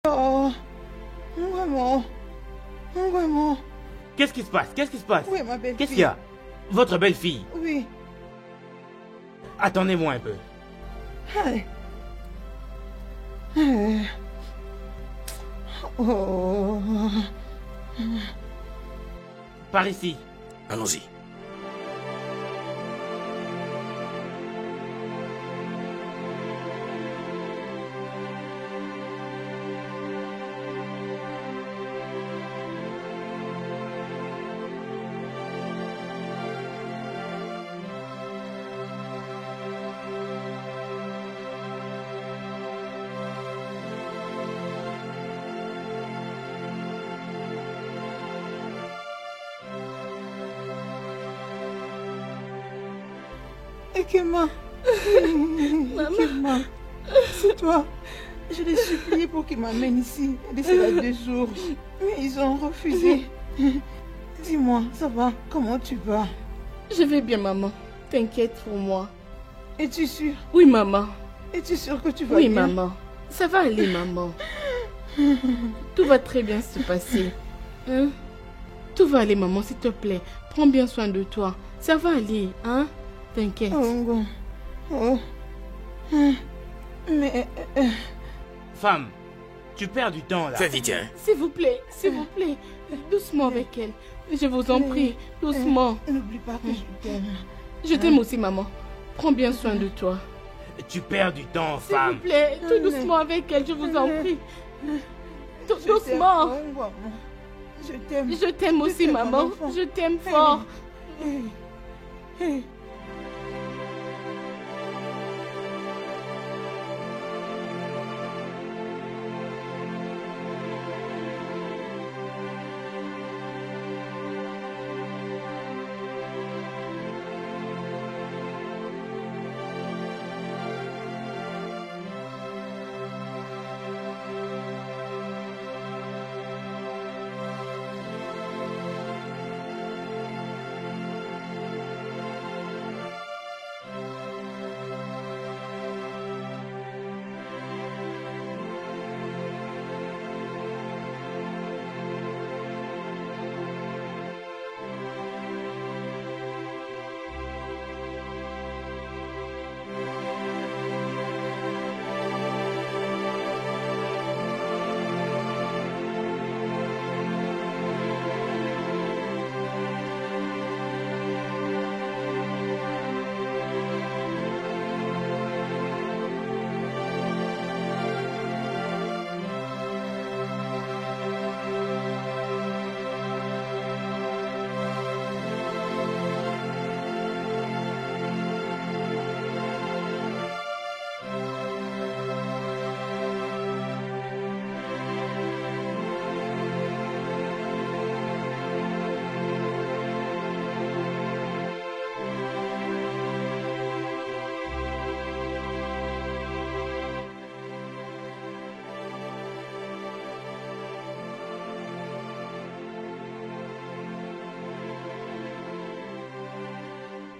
Oh, vraiment. Vraiment. Qu'est-ce qui se passe? Qu'est-ce qui se passe? Oui, ma belle-fille. Qu'est-ce qu'il y a? Votre belle-fille? Oui. Attendez-moi un peu. Aïe. Aïe. Oh. Par ici. Allons-y. Ekema. Ekema. C'est toi. Je l'ai supplié pour qu'ils m'amènent ici. D'ici là 2 jours. Mais ils ont refusé. Dis-moi, ça va? Comment tu vas? Je vais bien, maman. T'inquiète pour moi. Es-tu sûre? Oui, maman. Es-tu sûre que tu vas bien? bien? Oui, maman. Ça va aller, maman. Tout va très bien se passer. Hein? Tout va aller, maman, s'il te plaît. Prends bien soin de toi. Ça va aller, hein? T'inquiète. Oh, oh. Mais... Femme, tu perds du temps là. Fais vite, hein. S'il vous plaît, doucement avec elle. Je vous en prie, doucement. N'oublie pas que je t'aime. Je t'aime aussi, maman. Prends bien soin de toi. Tu perds du temps, S'il femme. vous plaît, tout doucement avec elle, je vous en prie. Doucement. Je t'aime. Je t'aime aussi, maman. Je t'aime fort.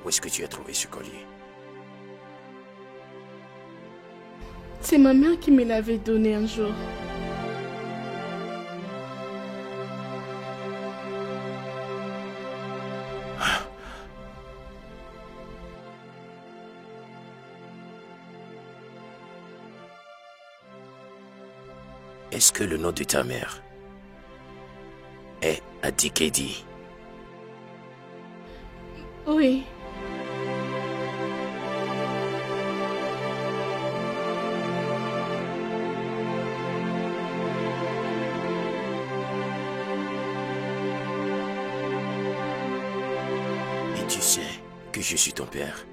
Où est-ce que tu as trouvé ce collier? C'est ma mère qui me l'avait donné un jour. Est-ce que le nom de ta mère est Adikedi? Oui. Et tu sais que je suis ton père?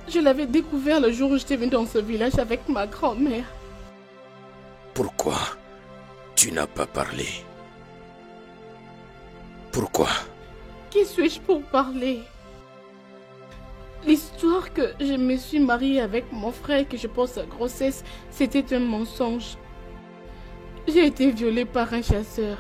Je l'avais découvert le jour où j'étais venue dans ce village avec ma grand-mère. Pourquoi tu n'as pas parlé? Pourquoi? Qui suis-je pour parler? L'histoire que je me suis mariée avec mon frère et que je pense à grossesse, c'était un mensonge. J'ai été violée par un chasseur.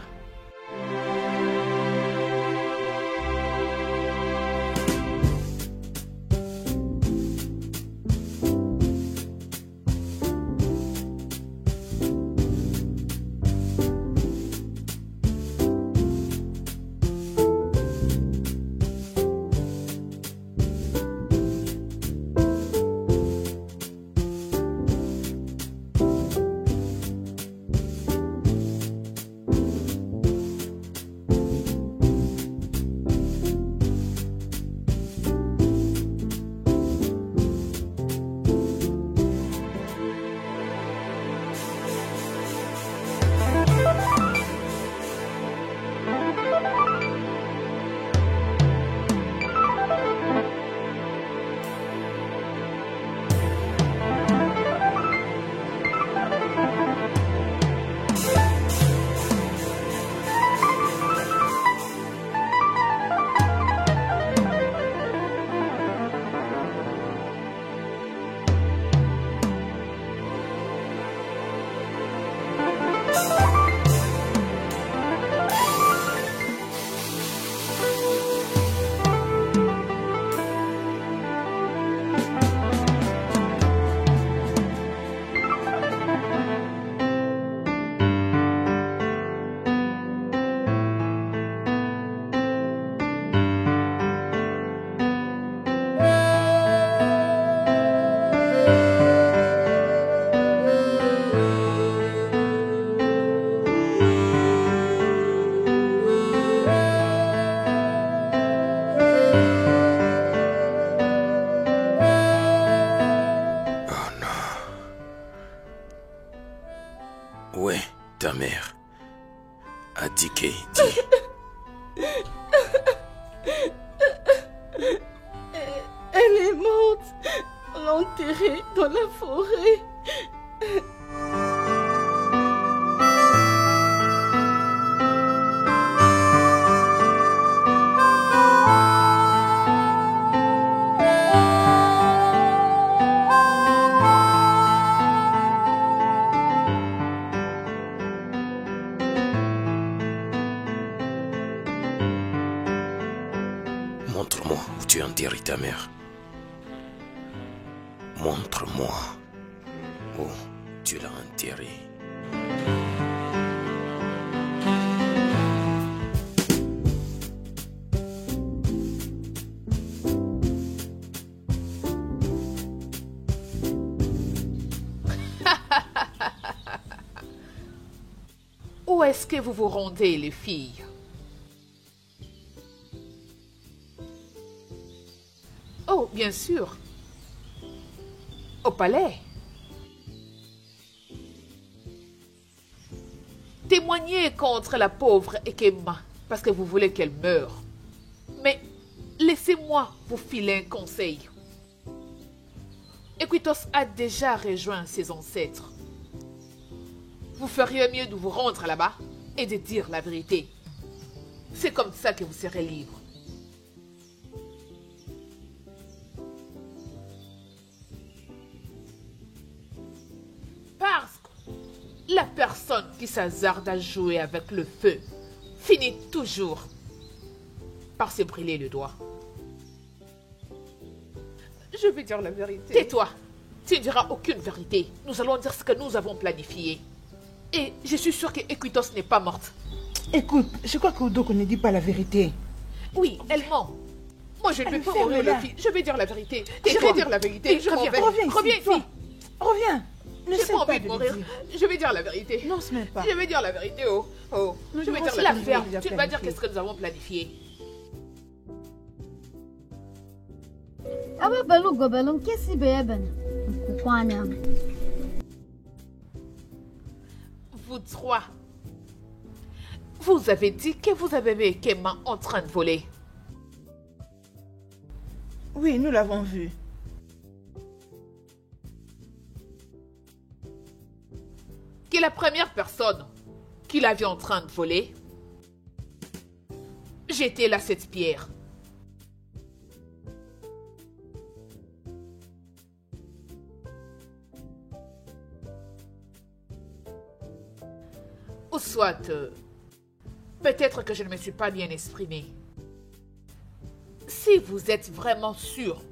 Où est ta mère? Adike, dis. Elle est morte. On l'a enterrée dans la forêt. Montre-moi où tu as enterré ta mère. Montre-moi où tu l'as enterrée. Où est-ce que vous vous rendez, les filles? Oh, bien sûr. Au palais. Témoignez contre la pauvre Ekema parce que vous voulez qu'elle meure. Mais laissez-moi vous filer un conseil. Equitos a déjà rejoint ses ancêtres. Vous feriez mieux de vous rendre là-bas et de dire la vérité. C'est comme ça que vous serez libre. Parce que la personne qui s'hasarde à jouer avec le feu finit toujours par se brûler le doigt. Je vais dire la vérité. Tais-toi. Tu ne diras aucune vérité. Nous allons dire ce que nous avons planifié. Et je suis sûre que Equitos n'est pas morte. Écoute, je crois qu'Odoko ne dit pas la vérité. Oui, elle ment. Moi, je ne vais pas mourir, ferme-la. le fille. Je vais dire la vérité. Je Tais-toi. vais dire la vérité. Je m'en vais. Reviens ici, Reviens toi. ici. Reviens. Ne J'ai sais pas pas envie de de le mourir. dire. Je vais dire la vérité. Non, ce même pas. Je vais dire la vérité, oh. Oh. Nous Je vais devons dire se la la vérité. déjà Tu ne vas dire planifiée. qu'est-ce que nous avons planifié. Aba balu gobelon kesi beben. Kukwanya. Vous trois, vous avez dit que vous avez vu Ekema en train de voler. Oui, nous l'avons vu. Que la première personne qui l'a vu en train de voler, j'étais là cette pierre. Ou soit, peut-être que je ne me suis pas bien exprimée. Si vous êtes vraiment sûr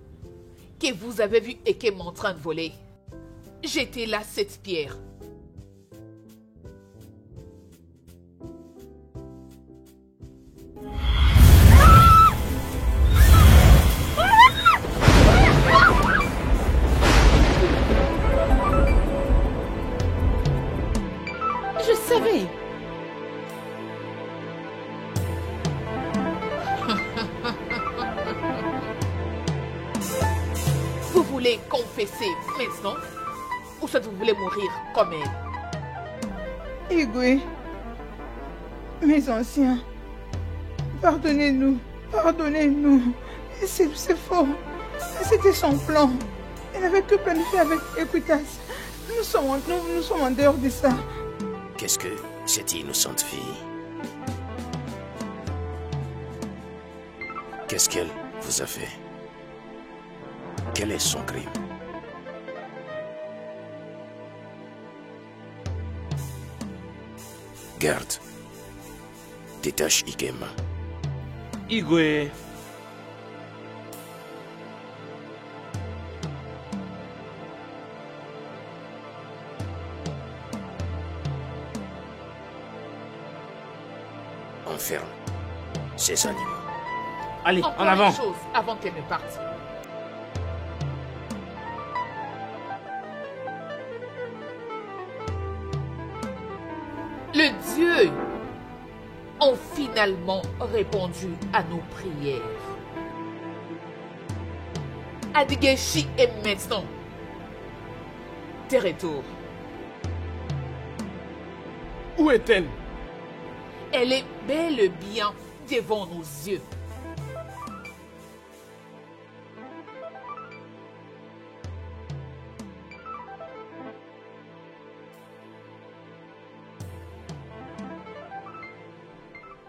que vous avez vu Ekema en train de voler, j'étais là cette pierre. Je savais. Vous voulez confesser maintenant ou soit vous voulez mourir comme elle? Igwe, mes anciens, pardonnez-nous, pardonnez-nous. C'est faux. C'était son plan. Elle n'avait que planifié avec Equitas. Nous sommes en dehors de ça. Qu'est-ce que cette innocente fille? Qu'est-ce qu'elle vous a fait? Quel est son crime? Garde. Détache Ikema. Igwe. Enferme ces animaux. Allez, Encore en avant. une chose avant qu'elle ne parte. Les dieux ont finalement répondu à nos prières. Adigeshi est maintenant de retour. Où est-elle? Elle est bel et bien devant nos yeux.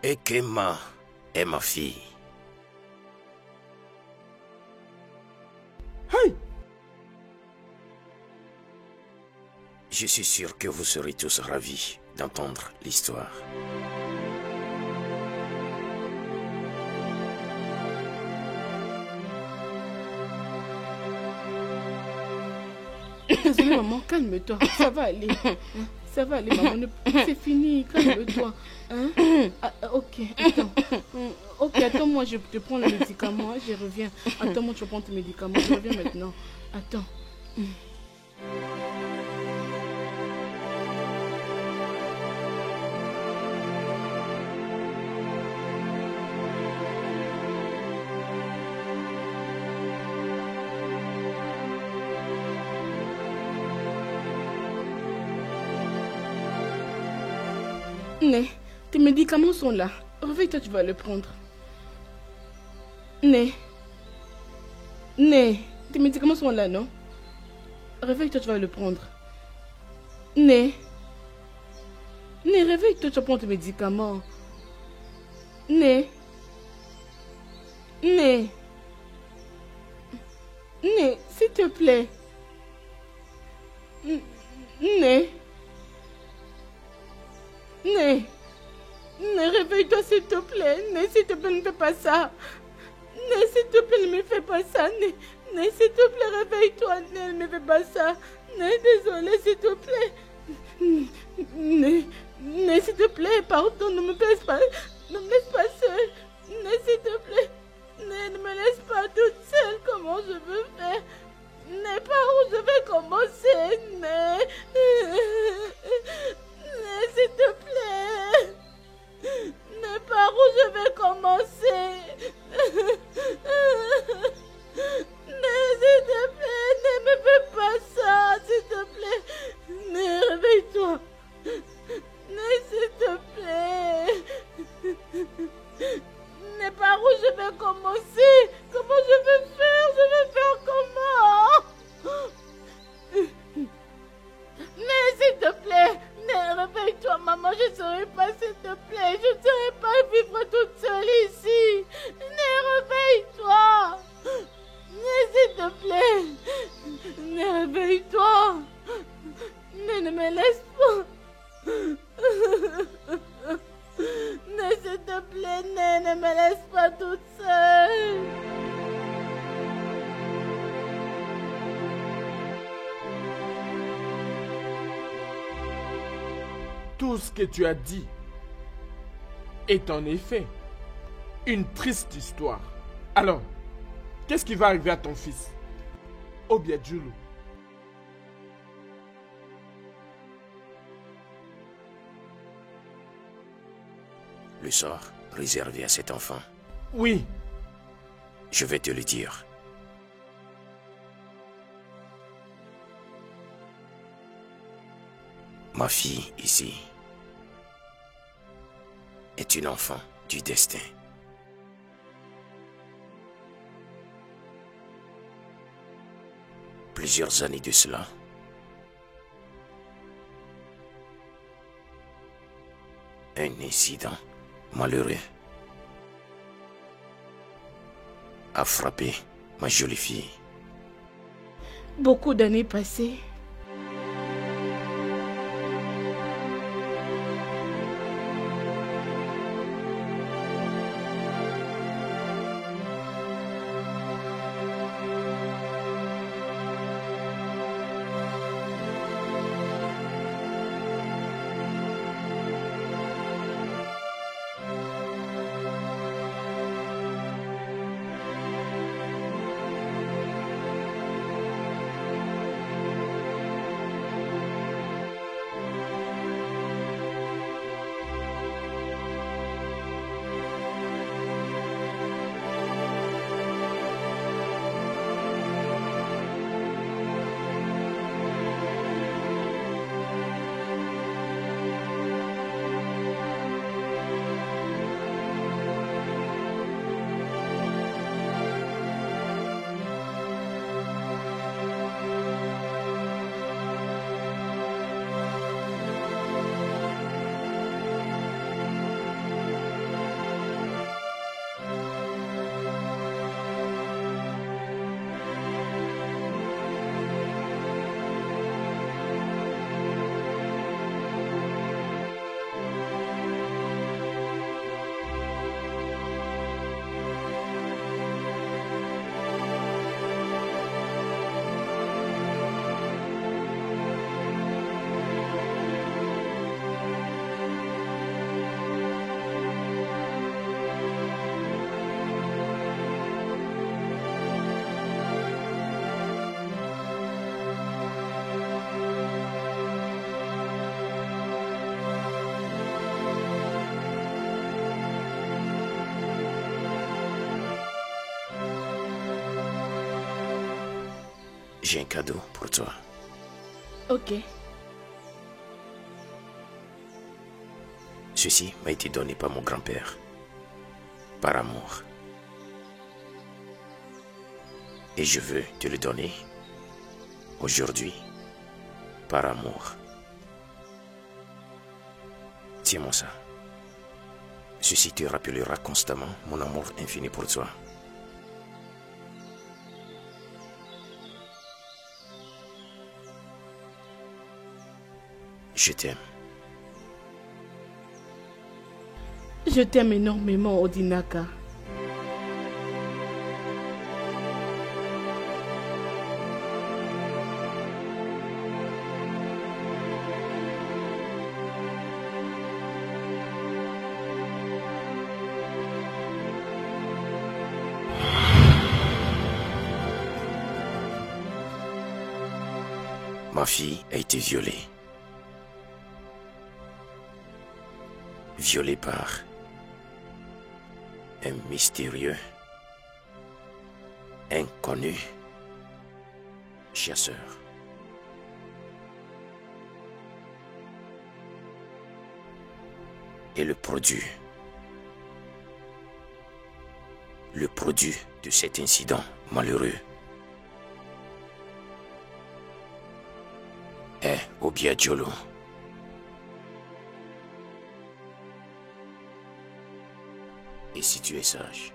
Et qu'Emma est ma fille. Hey! Je suis sûr que vous serez tous ravis d'entendre l'histoire. Désolée, maman, calme-toi. Ça va aller. Ça va aller, maman. C'est fini, calme-toi. Hein? Ok, attends. Ok, attends-moi, je te prends le médicament. Je reviens. Attends-moi, tu prends tes médicaments. Je reviens maintenant. Attends. Né, tes médicaments sont là. Réveille-toi, tu vas le prendre. Né, tes médicaments sont là, non? Réveille-toi, tu vas le prendre. Né, réveille-toi, tu vas prendre tes médicaments. Né, s'il te plaît. Né, réveille-toi s'il te plaît. Né, s'il te plaît, ne fais pas ça. Né, s'il te plaît, ne me fais pas ça. Né, s'il te plaît, réveille-toi. Né, ne me fais pas ça. Né, désolé, s'il te plaît. Né, s'il te plaît, pardon, ne me laisse pas. Ne me laisse pas seule. Né, s'il te plaît. Né, ne me laisse pas toute seule. Comment je veux faire? Né, par où je vais commencer? Né, s'il te plaît. Mais par où je vais commencer? S'il te plaît, ne me fais pas ça, s'il te plaît. Réveille-toi. S'il te plaît. Mais par où je vais commencer? Comment je vais faire? Je vais faire comment? S'il te plaît. Réveille-toi, maman, je ne saurais pas, s'il te plaît. Je ne saurais pas vivre toute seule ici. Réveille-toi. S'il te plaît. Réveille-toi. Ne me laisse pas. S'il te plaît, ne me laisse pas toute seule. Tout ce que tu as dit est en effet une triste histoire. Alors, qu'est-ce qui va arriver à ton fils, Obiadjulu? Le sort réservé à cet enfant, Oui, je vais te le dire. Ma fille ici est une enfant du destin. Plusieurs années de cela, un incident malheureux a frappé ma jolie fille. Beaucoup d'années passées. J'ai un cadeau pour toi. Ok. Ceci m'a été donné par mon grand-père. Par amour. Et je veux te le donner aujourd'hui. Par amour. Tiens-moi ça. Ceci te rappellera constamment mon amour infini pour toi. Je t'aime. Je t'aime énormément, Odinaka. Ma fille a été violée. Violée par un mystérieux, inconnu chasseur. Et le produit de cet incident malheureux est Obiadjolo. Et si tu es sage,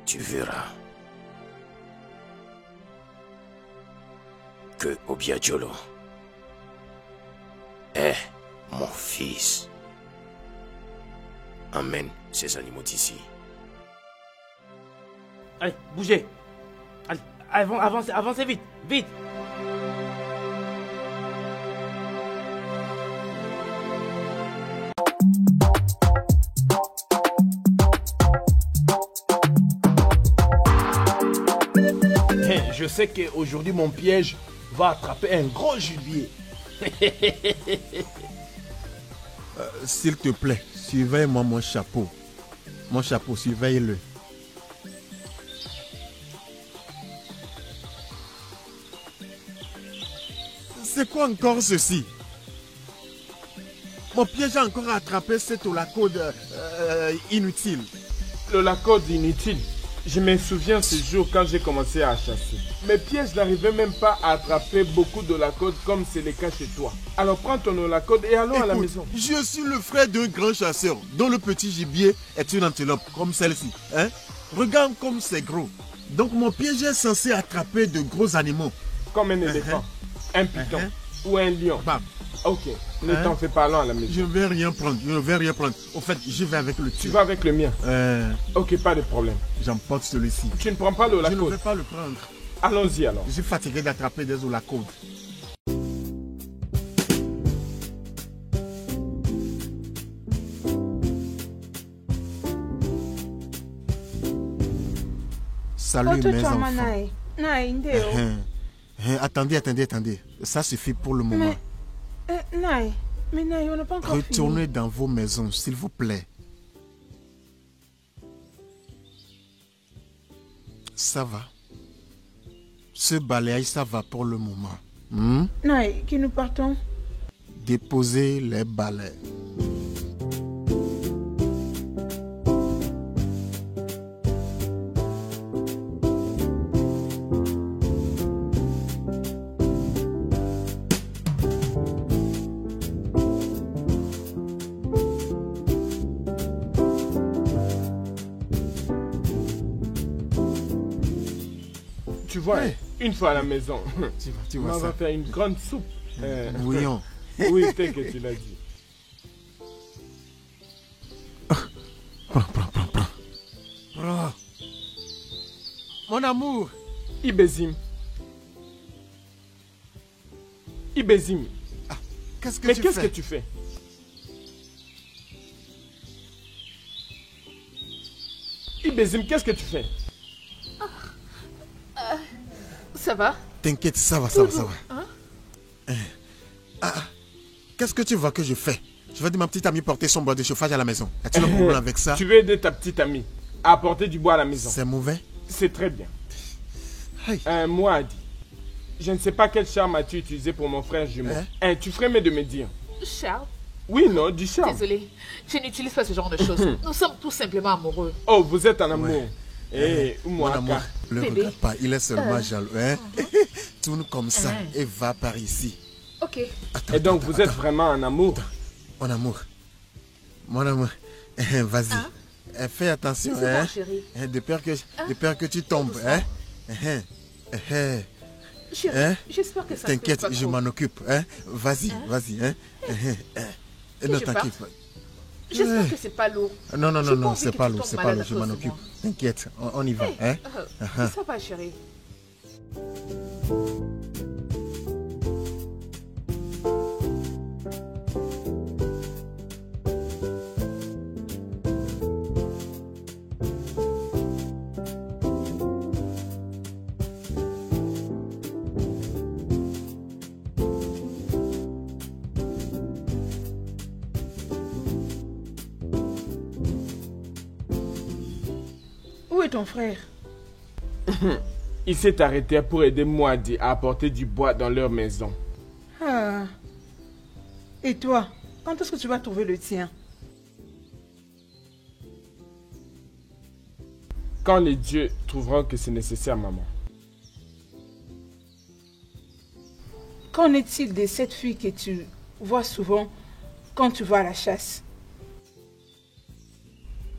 tu verras que Obiadjolo est mon fils. Emmène ces animaux d'ici. Allez, bougez. Allez, avancez vite, vite. Je sais qu'aujourd'hui mon piège va attraper un gros gibier. S'il te plaît, surveille-moi mon chapeau. Mon chapeau, surveille-le. C'est quoi encore ceci? Mon piège a encore attrapé cette olacode inutile. L'olacode inutile. Je me souviens ce jour quand j'ai commencé à chasser. Mes pièges n'arrivaient même pas à attraper beaucoup d'olacode comme c'est le cas chez toi. Alors prends ton olacode et allons à la maison. Je suis le frère d'un grand chasseur dont le petit gibier est une antilope comme celle-ci. Hein? Regarde comme c'est gros. Donc mon piège est censé attraper de gros animaux. Comme un éléphant, un python ou un lion. Bam. Ok, ne t'en fais pas, allons à la maison. Je ne vais rien prendre, Au fait, je vais avec le tien. Tu vas avec le mien? Ok, pas de problème. J'emporte celui-ci. Tu ne prends pas l'olacode? Je ne vais pas le prendre. Allons-y alors. Je suis fatigué d'attraper des olacodes. Salut mes enfants. Attendez. Ça suffit pour le moment. Mais Naï, on n'a pas encore fini. Retournez dans vos maisons, s'il vous plaît. Ça va. Ce balayage, ça va pour le moment. Naï, que nous partons. Déposez les balais. Tu vois, une fois à la maison, tu vois on va faire une grande soupe. Bouillon. Oui, tel que tu l'as dit. Prends. Mon amour. Ibezim. Qu'est-ce que Mais tu qu'est-ce fais? que tu fais? Ibezim, qu'est-ce que tu fais? Ça va? T'inquiète, ça va. Qu'est-ce que tu vois que je fais? Je vais dire à ma petite amie porter son bois de chauffage à la maison. As-tu un problème avec ça? Tu veux aider ta petite amie à apporter du bois à la maison? C'est mauvais? C'est très bien. Moi, Adi, je ne sais pas quel charme as-tu utilisé pour mon frère jumeau. Tu ferais mieux de me dire. Charles? Oui, non, du charme. Désolé, je n'utilise pas ce genre de choses. Nous sommes tout simplement amoureux. Oh, vous êtes en amour. Mon amour, ne le regarde pas, il est seulement jaloux. Tourne comme ça et va par ici. Ok. Et donc, vous êtes vraiment en amour? Mon amour. Vas-y. Fais attention. Bon, chérie. De peur que tu tombes. Chérie, j'espère que ça ne T'inquiète, je m'en occupe. Vas-y. Ne t'inquiète pas. J'espère que c'est pas lourd. Non, c'est pas lourd, je m'en occupe. T'inquiète, on y va. Ça va, chérie. Où est ton frère? Il s'est arrêté pour aider Moadi à apporter du bois dans leur maison. Ah. Et toi, quand est-ce que tu vas trouver le tien? Quand les dieux trouveront que c'est nécessaire, maman. Qu'en est-il de cette fille que tu vois souvent quand tu vas à la chasse?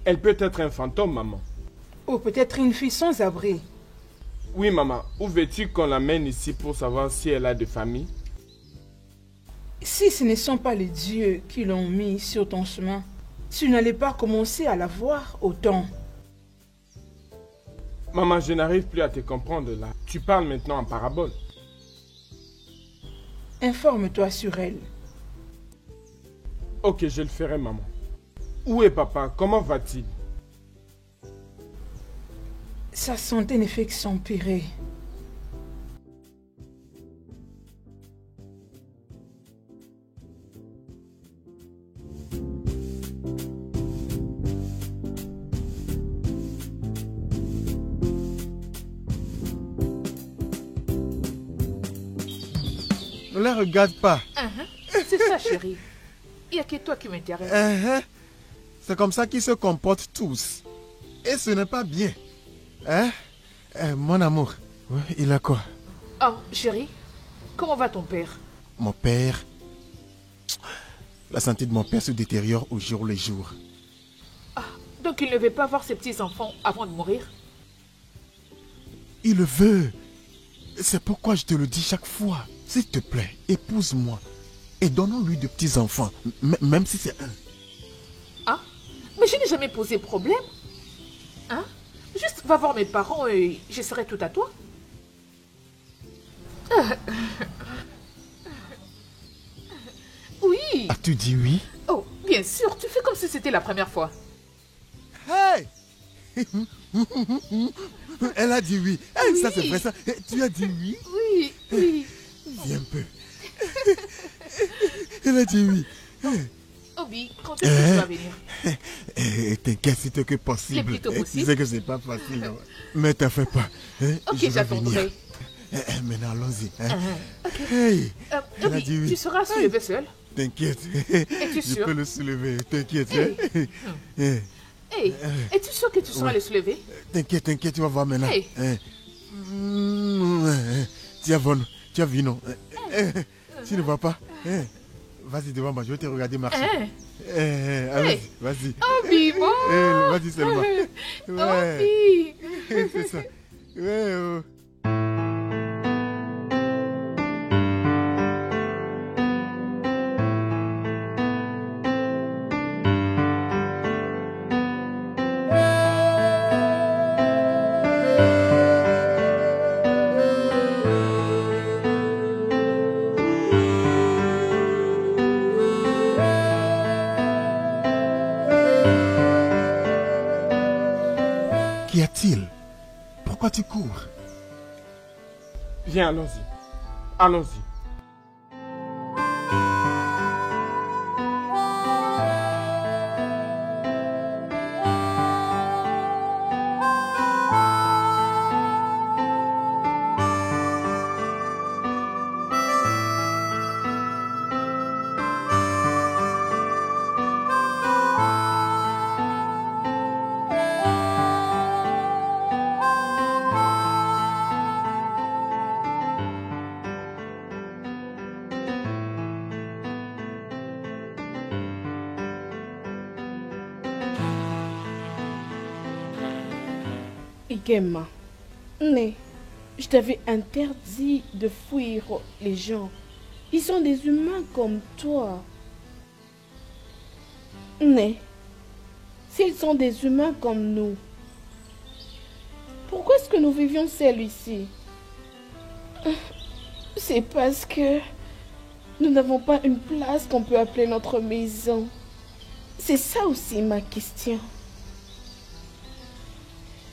Elle peut être un fantôme, maman. Ou peut-être une fille sans abri. Oui, maman. Où veux-tu qu'on l'amène ici pour savoir si elle a de famille? Si ce ne sont pas les dieux qui l'ont mis sur ton chemin, tu n'allais pas commencer à la voir autant. Maman, je n'arrive plus à te comprendre là. Tu parles maintenant en parabole. Informe-toi sur elle. Ok, je le ferai, maman. Où est papa? Comment va-t-il? Sa santé ne fait que s'empirer. Ne la regarde pas. C'est ça, chérie. Il n'y a que toi qui m'intéresse. C'est comme ça qu'ils se comportent tous. Et ce n'est pas bien. Mon amour, il a quoi? Oh, chérie, comment va ton père? Mon père... La santé de mon père se détériore au jour le jour. Ah, donc il ne veut pas voir ses petits-enfants avant de mourir? Il le veut. C'est pourquoi je te le dis chaque fois. S'il te plaît, épouse-moi. Et donnons-lui de petits-enfants, même si c'est un. Ah, mais je n'ai jamais posé problème. Hein? Juste va voir mes parents et je serai tout à toi. Oui. As-tu dit oui? Oh, bien sûr, tu fais comme si c'était la première fois. Hey! Elle a dit oui. Hey, Oui. ça c'est vrai ça. Tu as dit oui? Oui. Viens un peu. Elle a dit oui. Obi, quand est-ce que tu vas venir? T'inquiète, si que possible. Le plus tôt possible. Tu sais que c'est pas facile. Mais t'en fais pas. Ok, Je vais j'attendrai. venir. Maintenant, allons-y. Ok. Hey! Elle a Obi, dit oui. tu seras soulevé seul? T'inquiète. Es-tu Je sûr? peux le soulever. T'inquiète. Hey, es-tu sûr que tu sauras le soulever? T'inquiète, tu vas voir maintenant. Hey. Tu as vu, non? Tu ne vois pas? Vas-y devant moi, je vais te regarder marcher. Allez, vas-y. Obi, bon. Vas-y seulement. Ouais. Obi. C'est ça. Ouais, oh. Qu'y a-t-il? Pourquoi tu cours? Viens, allons-y. Allons-y. Ikema, mais je t'avais interdit de fuir les gens. Ils sont des humains comme toi. Mais, s'ils sont des humains comme nous, pourquoi est-ce que nous vivions seuls ici? C'est parce que nous n'avons pas une place qu'on peut appeler notre maison. C'est ça aussi ma question.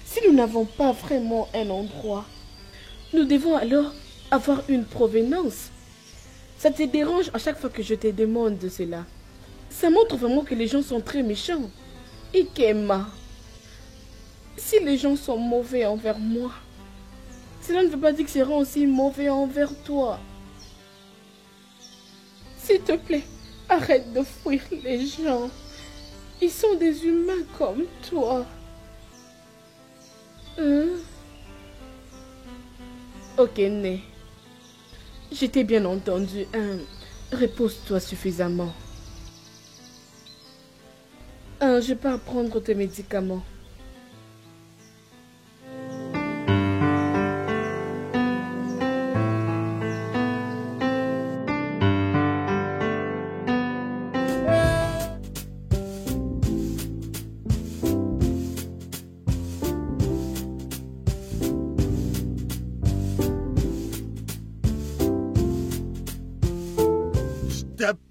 Si nous n'avons pas vraiment un endroit, nous devons alors avoir une provenance. Ça te dérange à chaque fois que je te demande de cela? Ça montre vraiment que les gens sont très méchants. Ikema, si les gens sont mauvais envers moi, cela ne veut pas dire qu'ils seront aussi mauvais envers toi. S'il te plaît, arrête de fuir les gens. Ils sont des humains comme toi. Ok, Né. Je t'ai bien entendu. Repose-toi suffisamment. Je pars prendre tes médicaments.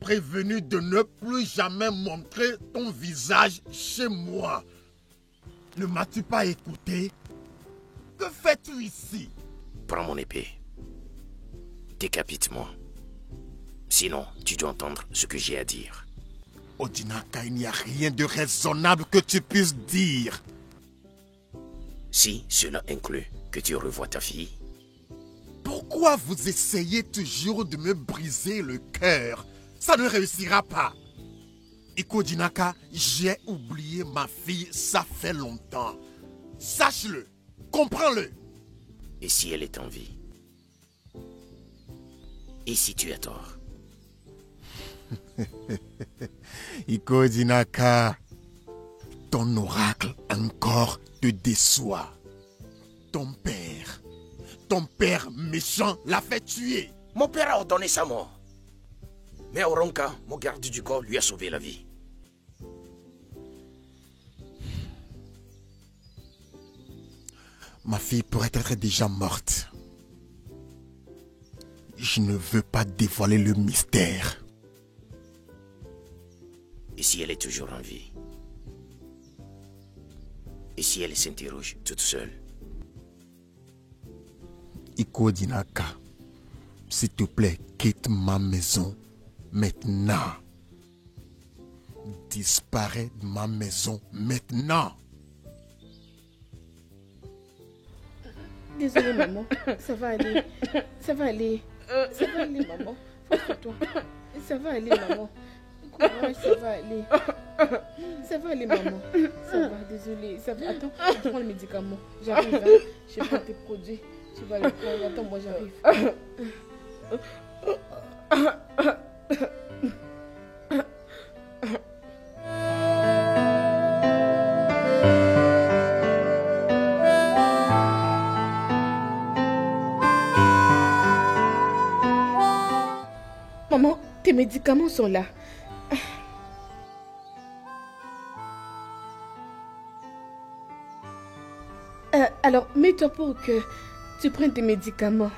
Prévenu de ne plus jamais montrer ton visage chez moi. Ne m'as-tu pas écouté? Que fais-tu ici? Prends mon épée. Décapite-moi. Sinon, tu dois entendre ce que j'ai à dire. Odinaka, il n'y a rien de raisonnable que tu puisses dire. Si cela inclut que tu revoies ta fille. Pourquoi vous essayez toujours de me briser le cœur? Ça ne réussira pas. Ikodinaka, j'ai oublié ma fille, ça fait longtemps. Sache-le, comprends-le. Et si elle est en vie? Et si tu as tort? Ikodinaka, ton oracle encore te déçoit. Ton père méchant l'a fait tuer. Mon père a ordonné sa mort. Mais Oronka, mon garde du corps, lui a sauvé la vie. Ma fille pourrait être déjà morte. Je ne veux pas dévoiler le mystère. Et si elle est toujours en vie? Et si elle s'interroge toute seule? Ikodinaka, s'il te plaît, quitte ma maison. Maintenant. Disparais de ma maison maintenant. Désolée, maman. Ça va aller. Ça va aller. Ça va aller, maman. Force-toi. Ça va aller, maman. Courage, ça va aller. Ça va aller, maman. Ça va, désolée. Ça va. Attends, je prends le médicament. J'arrive, hein. Je prends tes produits. Tu vas le prendre. Attends, moi, j'arrive. Maman, tes médicaments sont là. Alors, mets-toi pour que tu prennes tes médicaments.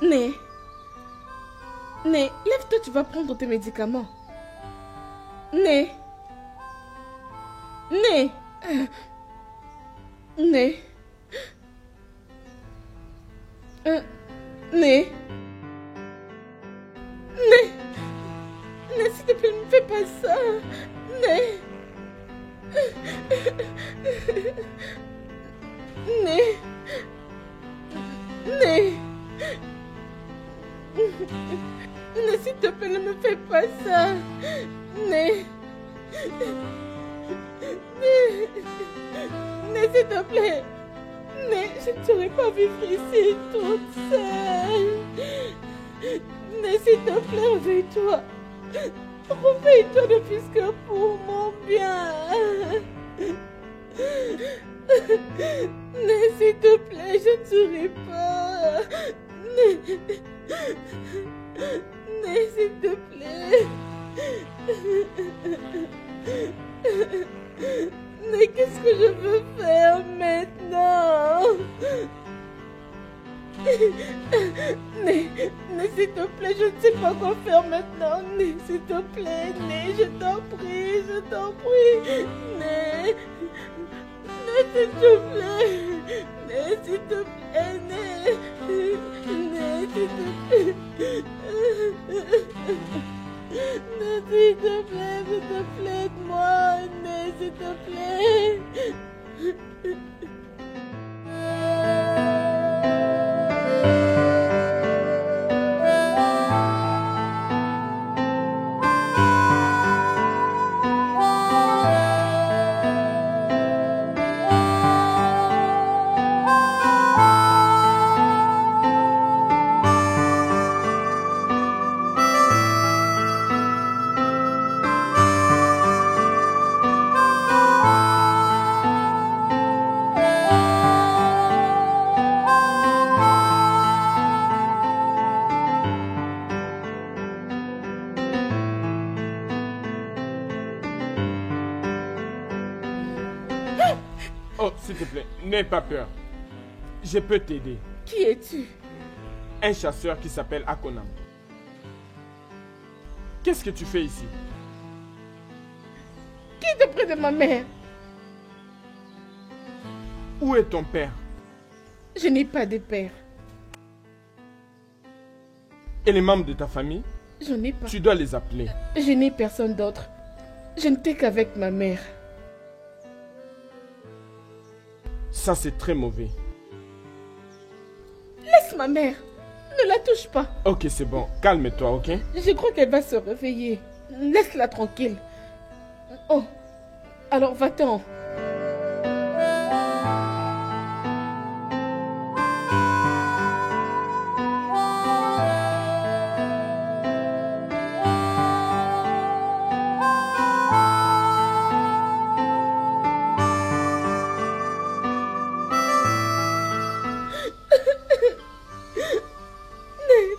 Né, lève-toi, tu vas prendre tes médicaments. Né. S'il te plaît, ne fais pas ça. Né, s'il te plaît, ne me fais pas ça. S'il te plaît. Je ne saurais pas vivre ici toute seule. S'il te plaît, réveille-toi. Réveille-toi ne plus que pour mon bien. Né, s'il te plaît, je ne saurais pas. Né, Né, s'il te plaît. Mais qu'est-ce que je veux faire maintenant? Né, s'il te plaît, je ne sais pas quoi faire maintenant. Né, s'il te plaît, Né, je t'en prie, je t'en prie. Né, s'il te plaît. Né, s'il te plaît, Né, s'il te plaît. Né, s'il te plaît, aide-moi. Né, s'il te plaît. Oh, s'il te plaît, n'aie pas peur. Je peux t'aider. Qui es-tu? Un chasseur qui s'appelle Akonam. Qu'est-ce que tu fais ici? Quitte près de ma mère. Où est ton père? Je n'ai pas de père. Et les membres de ta famille? Je n'ai pas. Tu dois les appeler. Je n'ai personne d'autre. Je n'étais qu'avec ma mère. Ça, c'est très mauvais. Laisse ma mère. Ne la touche pas. Ok, c'est bon. Calme-toi, ok? Je crois qu'elle va se réveiller. Laisse-la tranquille. Oh, alors va-t'en.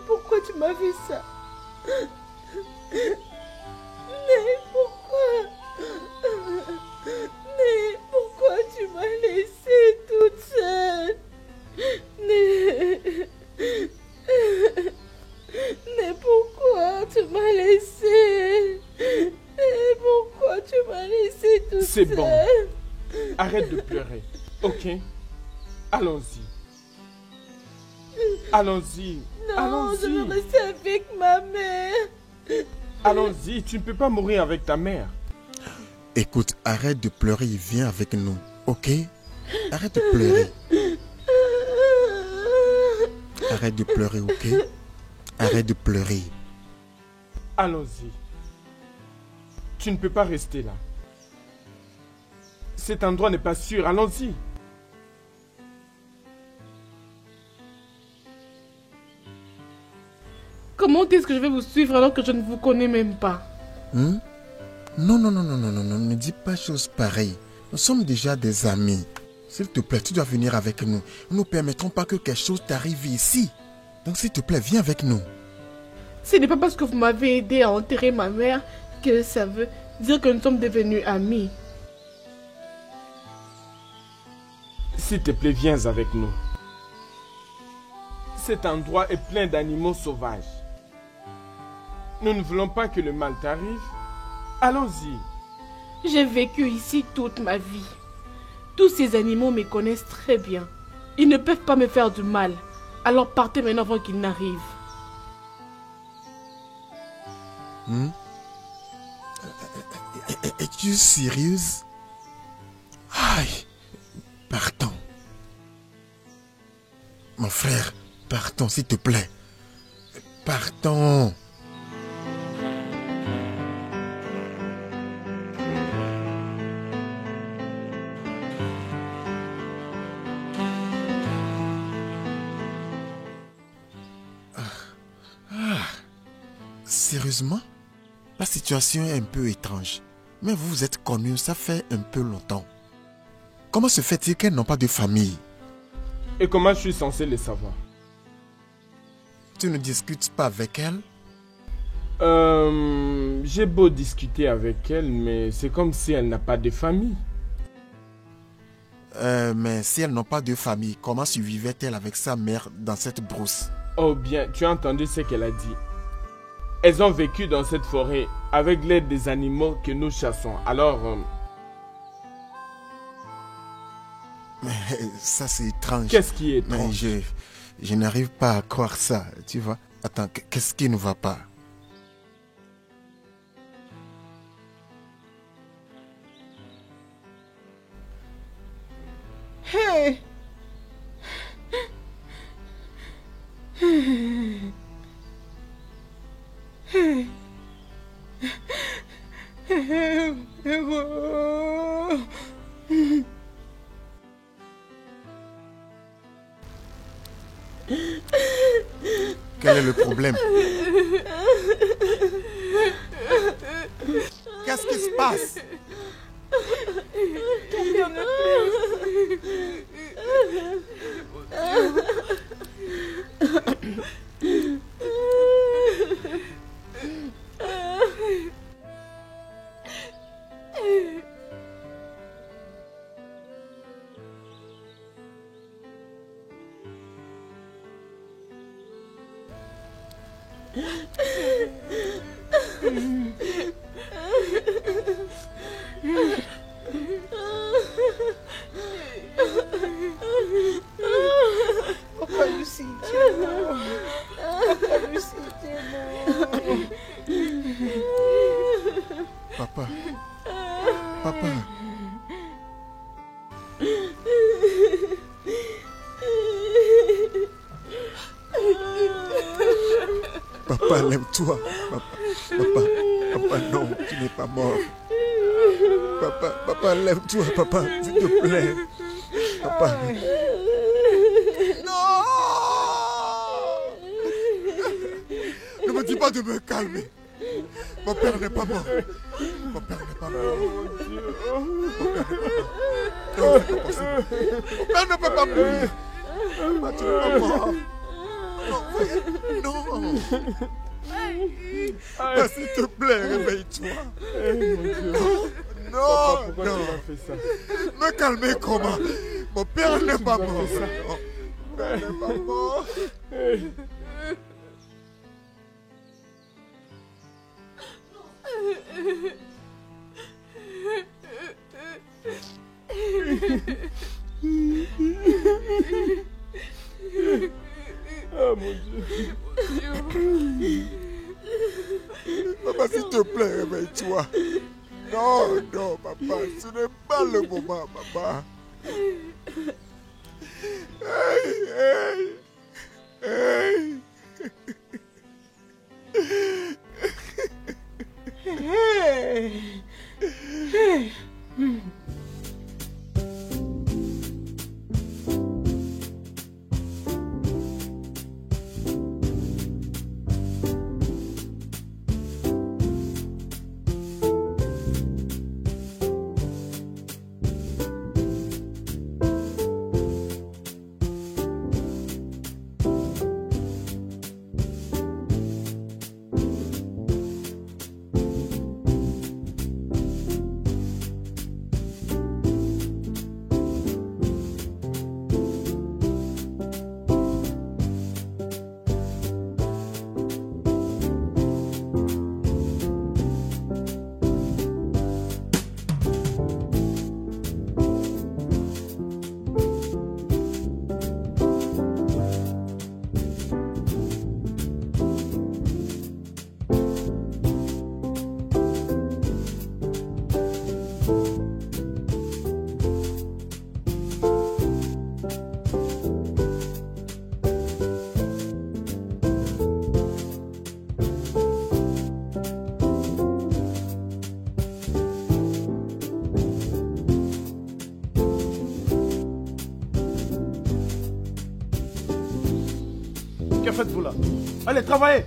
Pourquoi tu m'as fait ça? Mais pourquoi? Mais pourquoi tu m'as laissée toute seule? Mais pourquoi tu m'as laissée? Mais pourquoi tu m'as laissée toute seule? C'est bon. Arrête de pleurer, ok? Allons-y. Allons-y. Non, je veux rester avec ma mère. Allons-y, tu ne peux pas mourir avec ta mère. Écoute, arrête de pleurer et viens avec nous, ok? Arrête de pleurer. Arrête de pleurer, ok? Arrête de pleurer. Allons-y. Tu ne peux pas rester là. Cet endroit n'est pas sûr, allons-y. Comment est-ce que je vais vous suivre alors que je ne vous connais même pas? Non, ne dis pas chose pareille. Nous sommes déjà des amis. S'il te plaît, tu dois venir avec nous. Nous ne permettrons pas que quelque chose t'arrive ici. Donc s'il te plaît, viens avec nous. Ce n'est pas parce que vous m'avez aidé à enterrer ma mère que ça veut dire que nous sommes devenus amis. S'il te plaît, viens avec nous. Cet endroit est plein d'animaux sauvages. Nous ne voulons pas que le mal t'arrive. Allons-y. J'ai vécu ici toute ma vie. Tous ces animaux me connaissent très bien. Ils ne peuvent pas me faire du mal. Alors partez maintenant avant qu'ils n'arrivent. Es-tu sérieuse? Aïe, partons. Mon frère, partons s'il te plaît. Partons. Sérieusement? La situation est un peu étrange. Mais vous vous êtes connus, ça fait un peu longtemps. comment se fait-il qu'elles n'ont pas de famille? Et comment je suis censé le savoir? Tu ne discutes pas avec elles? J'ai beau discuter avec elle, mais c'est comme si elle n'a pas de famille. Mais si elles n'ont pas de famille, comment survivait-elle avec sa mère dans cette brousse? Oh bien, tu as entendu ce qu'elle a dit. Elles ont vécu dans cette forêt avec l'aide des animaux que nous chassons. Alors... Mais ça c'est étrange. Qu'est-ce qui est Mais étrange? je n'arrive pas à croire ça, tu vois. Attends, qu'est-ce qui ne va pas? Hey! Quel est le problème? Qu'est-ce qui se passe? Papa Lucie, tu es mort. Papa Lucie, tu es mort. Papa. Papa. Papa, lève-toi. Papa, non, tu n'es pas mort. Papa, lève-toi, papa, s'il te plaît. Papa. Non! Ne me dis pas de me calmer. Mon père n'est pas mort. Mon père n'est pas mort. Non, c'est pas possible. Mon père ne peut pas mourir. Papa, tu n'es pas mort. Non, voyez, non. Ah, s'il te plaît, réveille-toi. Non, Papa, pourquoi non. tu m'as fait ça? Me calmer comment? Mon père n'est pas mort. fait ça? Non, mon père n'est pas mort. Oh mon Dieu. Papa, s'il te plaît, réveille-toi. Non, non, papa, ce n'est pas le moment, papa. Hey, hey, hey. Hey! Que faites-vous là? Allez, travaillez!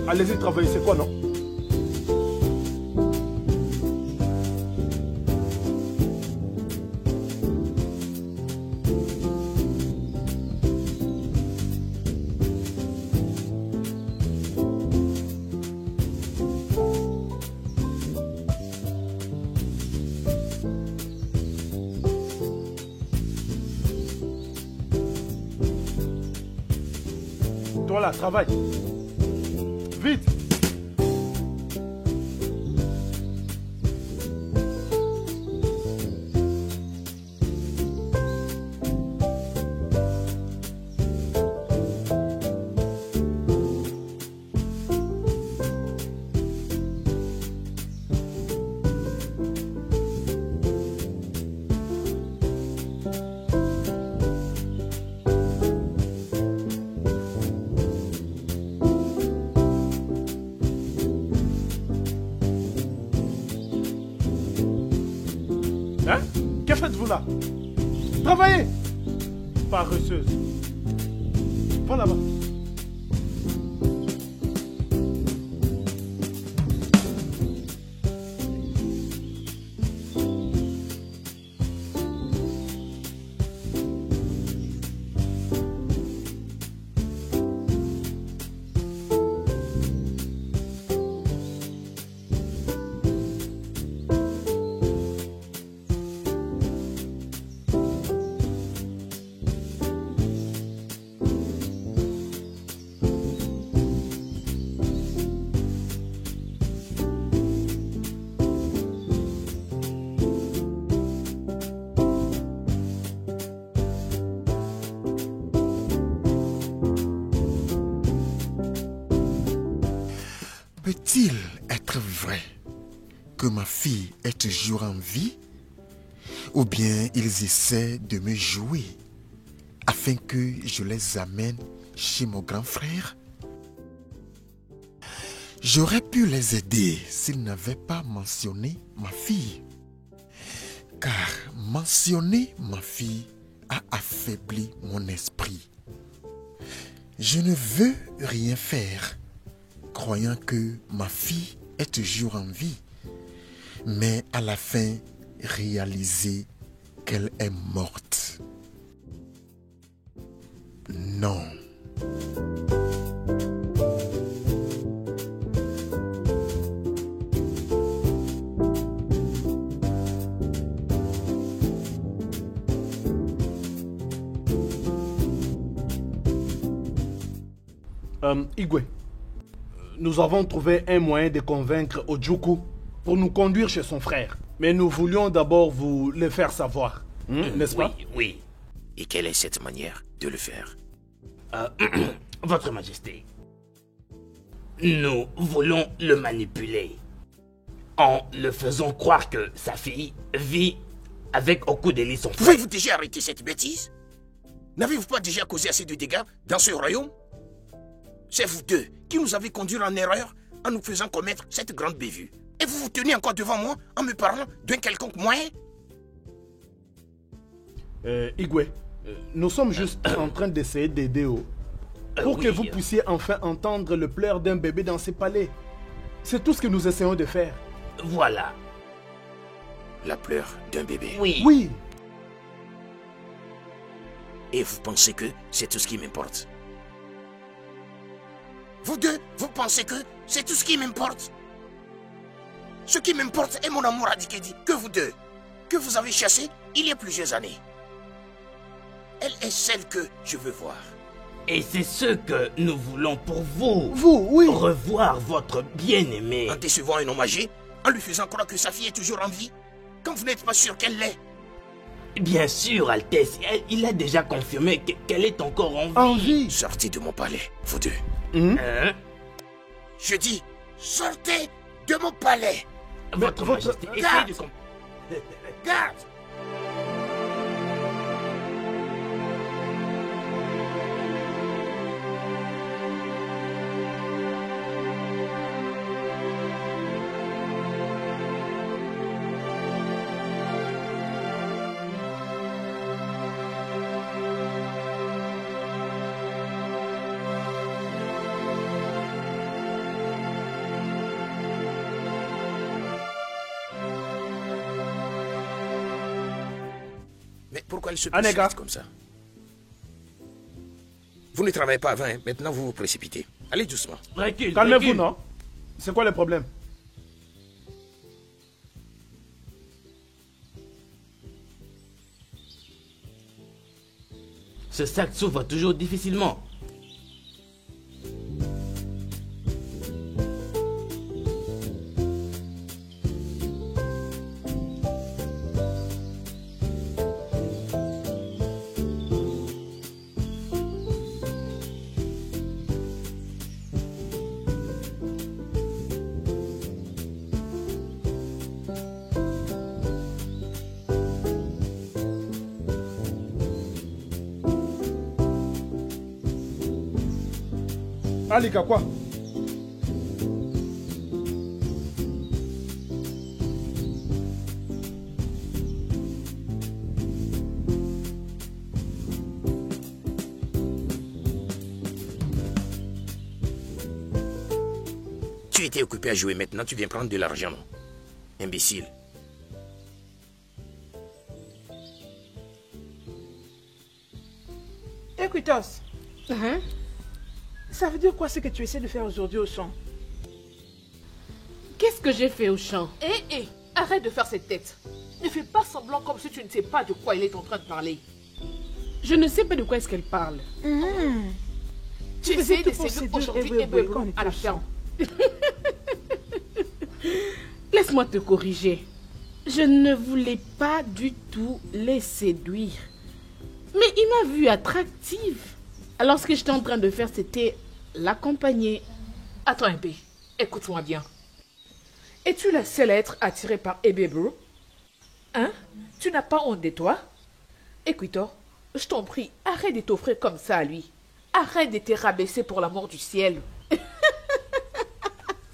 Allez-y, travaillez, c'est quoi, non? Toi là, travaille. Vite. Hein? Que faites-vous là? Travaillez! Paresseuse. Va là-bas. Peut-il être vrai que ma fille est toujours en vie? Ou bien ils essaient de me jouer afin que je les amène chez mon grand frère? J'aurais pu les aider s'ils n'avaient pas mentionné ma fille. Car mentionner ma fille a affaibli mon esprit. Je ne veux rien faire, croyant que ma fille est toujours en vie, mais à la fin réaliser qu'elle est morte. Non. Igwe, nous avons trouvé un moyen de convaincre Ojukwu pour nous conduire chez son frère. Mais nous voulions d'abord vous le faire savoir, n'est-ce pas? Oui. Et quelle est cette manière de le faire? Votre Majesté, nous voulons le manipuler en le faisant croire que sa fille vit avec Okudeli, son frère. Pouvez-vous déjà arrêter cette bêtise? N'avez-vous pas déjà causé assez de dégâts dans ce royaume? C'est vous deux qui nous avez conduits en erreur en nous faisant commettre cette grande bévue. Et vous vous tenez encore devant moi en me parlant d'un quelconque moyen? Igwe, nous sommes juste en train d'essayer d'aider pour que vous puissiez enfin entendre le pleur d'un bébé dans ces palais. C'est tout ce que nous essayons de faire. Voilà. La pleure d'un bébé. Oui. Oui. Et vous pensez que c'est tout ce qui m'importe? Vous deux, vous pensez que c'est tout ce qui m'importe? Ce qui m'importe est mon amour à Dikedi, que vous deux, que vous avez chassé il y a plusieurs années. Elle est celle que je veux voir. Et c'est ce que nous voulons pour vous. Vous, oui. Revoir votre bien-aimé. En décevant un homme âgé, en lui faisant croire que sa fille est toujours en vie, quand vous n'êtes pas sûr qu'elle l'est. Bien sûr, Altesse, il a déjà confirmé qu'elle est encore en vie. En vie. Sortez de mon palais, vous deux. Hein? Je dis, sortez de mon palais. Votre Majesté, essayez de comprendre. Garde! Mais pourquoi elle se précipite comme ça? Vous ne travaillez pas avant, hein? Maintenant vous vous précipitez. Allez doucement. Calmez-vous, non? C'est quoi le problème? Ce sac s'ouvre toujours difficilement. Alika, quoi? Tu étais occupé à jouer, maintenant tu viens prendre de l'argent. Imbécile. Equitos, Hein? ça veut dire quoi ce que tu essaies de faire aujourd'hui au champ? Qu'est-ce que j'ai fait au champ? Hé, arrête de faire cette tête. Ne fais pas semblant comme si tu ne sais pas de quoi il est en train de parler. Je ne sais pas de quoi est-ce qu'elle parle. Tu faisais essaies tout de pour séduire séduire aujourd'hui Ebwe Ebwe quand on était à la au ferme. Laisse-moi te corriger. Je ne voulais pas du tout les séduire. Mais il m'a vue attractive. Alors ce que j'étais en train de faire, c'était l'accompagner. Attends un peu, écoute-moi bien. Es-tu la seule à être attirée par Ebebe? Hein? Tu n'as pas honte de toi? Écoute-toi, je t'en prie, arrête de t'offrir comme ça à lui. Arrête de te rabaisser pour l'amour du ciel.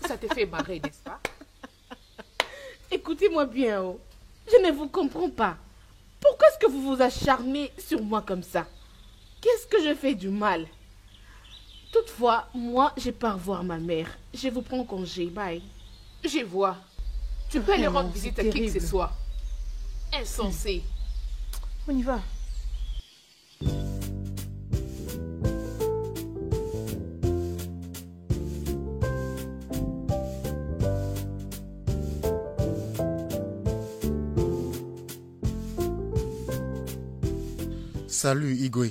Ça te fait marrer, n'est-ce pas? Écoutez-moi bien, oh. Je ne vous comprends pas. Pourquoi est-ce que vous vous acharnez sur moi comme ça? Qu'est-ce que je fais du mal? Toutefois, moi, je pars voir ma mère. Je vous prends congé. Bye. Je vois. Tu peux aller Vraiment, rendre visite c'est à qui que ce terrible. soit. Insensé. On y va. Salut, Igwe.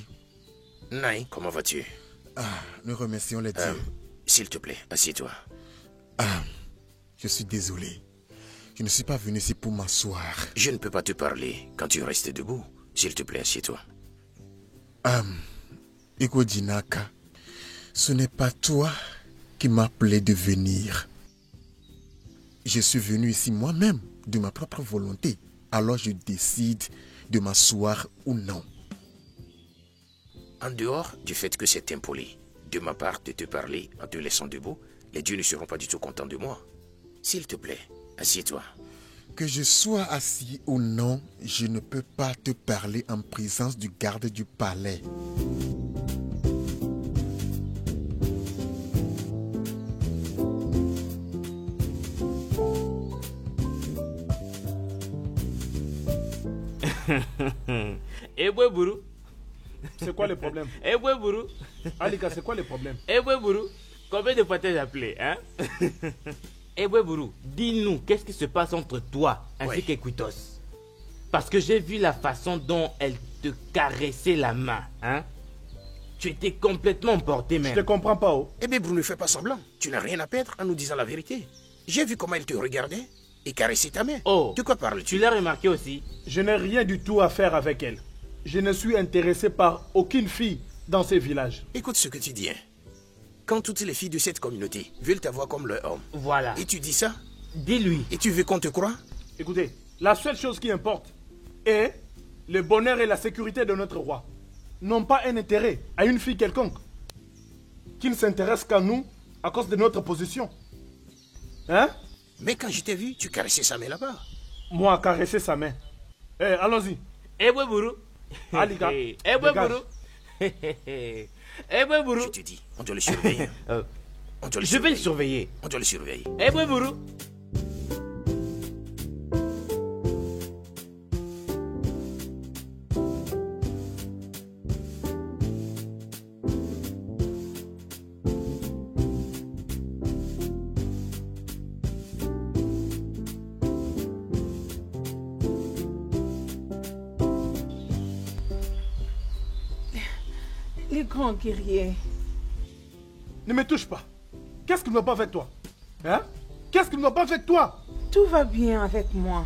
Naï, comment vas-tu? Nous remercions les dieux. S'il te plaît, assieds-toi. Je suis désolé. Je ne suis pas venu ici pour m'asseoir. Je ne peux pas te parler quand tu restes debout. S'il te plaît, assieds-toi. Igwe Jinaka, ce n'est pas toi qui m'as appelé de venir. Je suis venu ici moi-même, de ma propre volonté. Alors je décide de m'asseoir ou non. En dehors du fait que c'est impoli de ma part de te parler en te laissant debout, les dieux ne seront pas du tout contents de moi. S'il te plaît, assieds-toi. Que je sois assis ou non, je ne peux pas te parler en présence du garde du palais. Ebwe Buru. C'est quoi le problème? Ebwe Buru. Alika, c'est quoi le problème? Ebwe Buru. Combien de fois t'as appelé, hein? Ebwe Buru, dis-nous, qu'est-ce qui se passe entre toi ainsi qu'Equitos? Parce que j'ai vu la façon dont elle te caressait la main, hein? Tu étais complètement emporté, même. Je te comprends pas, oh. Eh bien, Bruno, ne fais pas semblant. Tu n'as rien à perdre en nous disant la vérité. J'ai vu comment elle te regardait et caressait ta main. Oh, de quoi parles-tu? Tu l'as remarqué aussi? Je n'ai rien du tout à faire avec elle. Je ne suis intéressé par aucune fille dans ce village. Écoute ce que tu dis, hein. Quand toutes les filles de cette communauté veulent t'avoir comme leur homme, Voilà. et tu dis ça, Dis-lui. et tu veux qu'on te croie? Écoutez, la seule chose qui importe est le bonheur et la sécurité de notre roi. Non pas un intérêt à une fille quelconque qui ne s'intéresse qu'à nous à cause de notre position. Hein? Mais quand je t'ai vu, tu caressais sa main là-bas. Moi, caresser sa main. Eh, allons-y. Ebwe Buru. Alika, Ebwe dégage. Buru. Ebwe Buru. Je te dis, on doit le surveiller. On doit le Je vais le surveiller. surveiller. On doit le surveiller. Ebwe Buru. Les grands guerriers. Ne me touche pas. Qu'est-ce qui ne va pas avec toi? Hein? Qu'est-ce qui ne va pas avec toi? Tout va bien avec moi.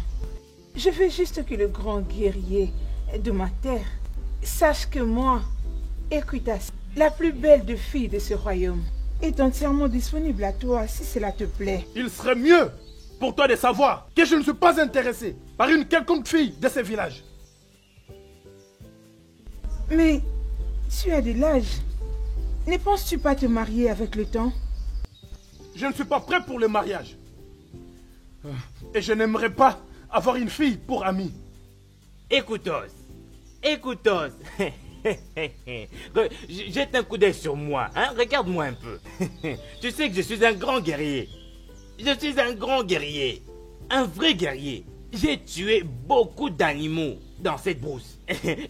Je veux juste que le grand guerrier de ma terre sache que moi, Equitas, la plus belle de filles de ce royaume, est entièrement disponible à toi si cela te plaît. Il serait mieux pour toi de savoir que je ne suis pas intéressé par une quelconque fille de ce village. Mais tu as de l'âge. Ne penses-tu pas te marier avec le temps? Je ne suis pas prêt pour le mariage. Et je n'aimerais pas avoir une fille pour amie. Écoute-os. Jette un coup d'œil sur moi, hein? Regarde-moi un peu. Tu sais que je suis un grand guerrier. Un vrai guerrier. J'ai tué beaucoup d'animaux dans cette brousse.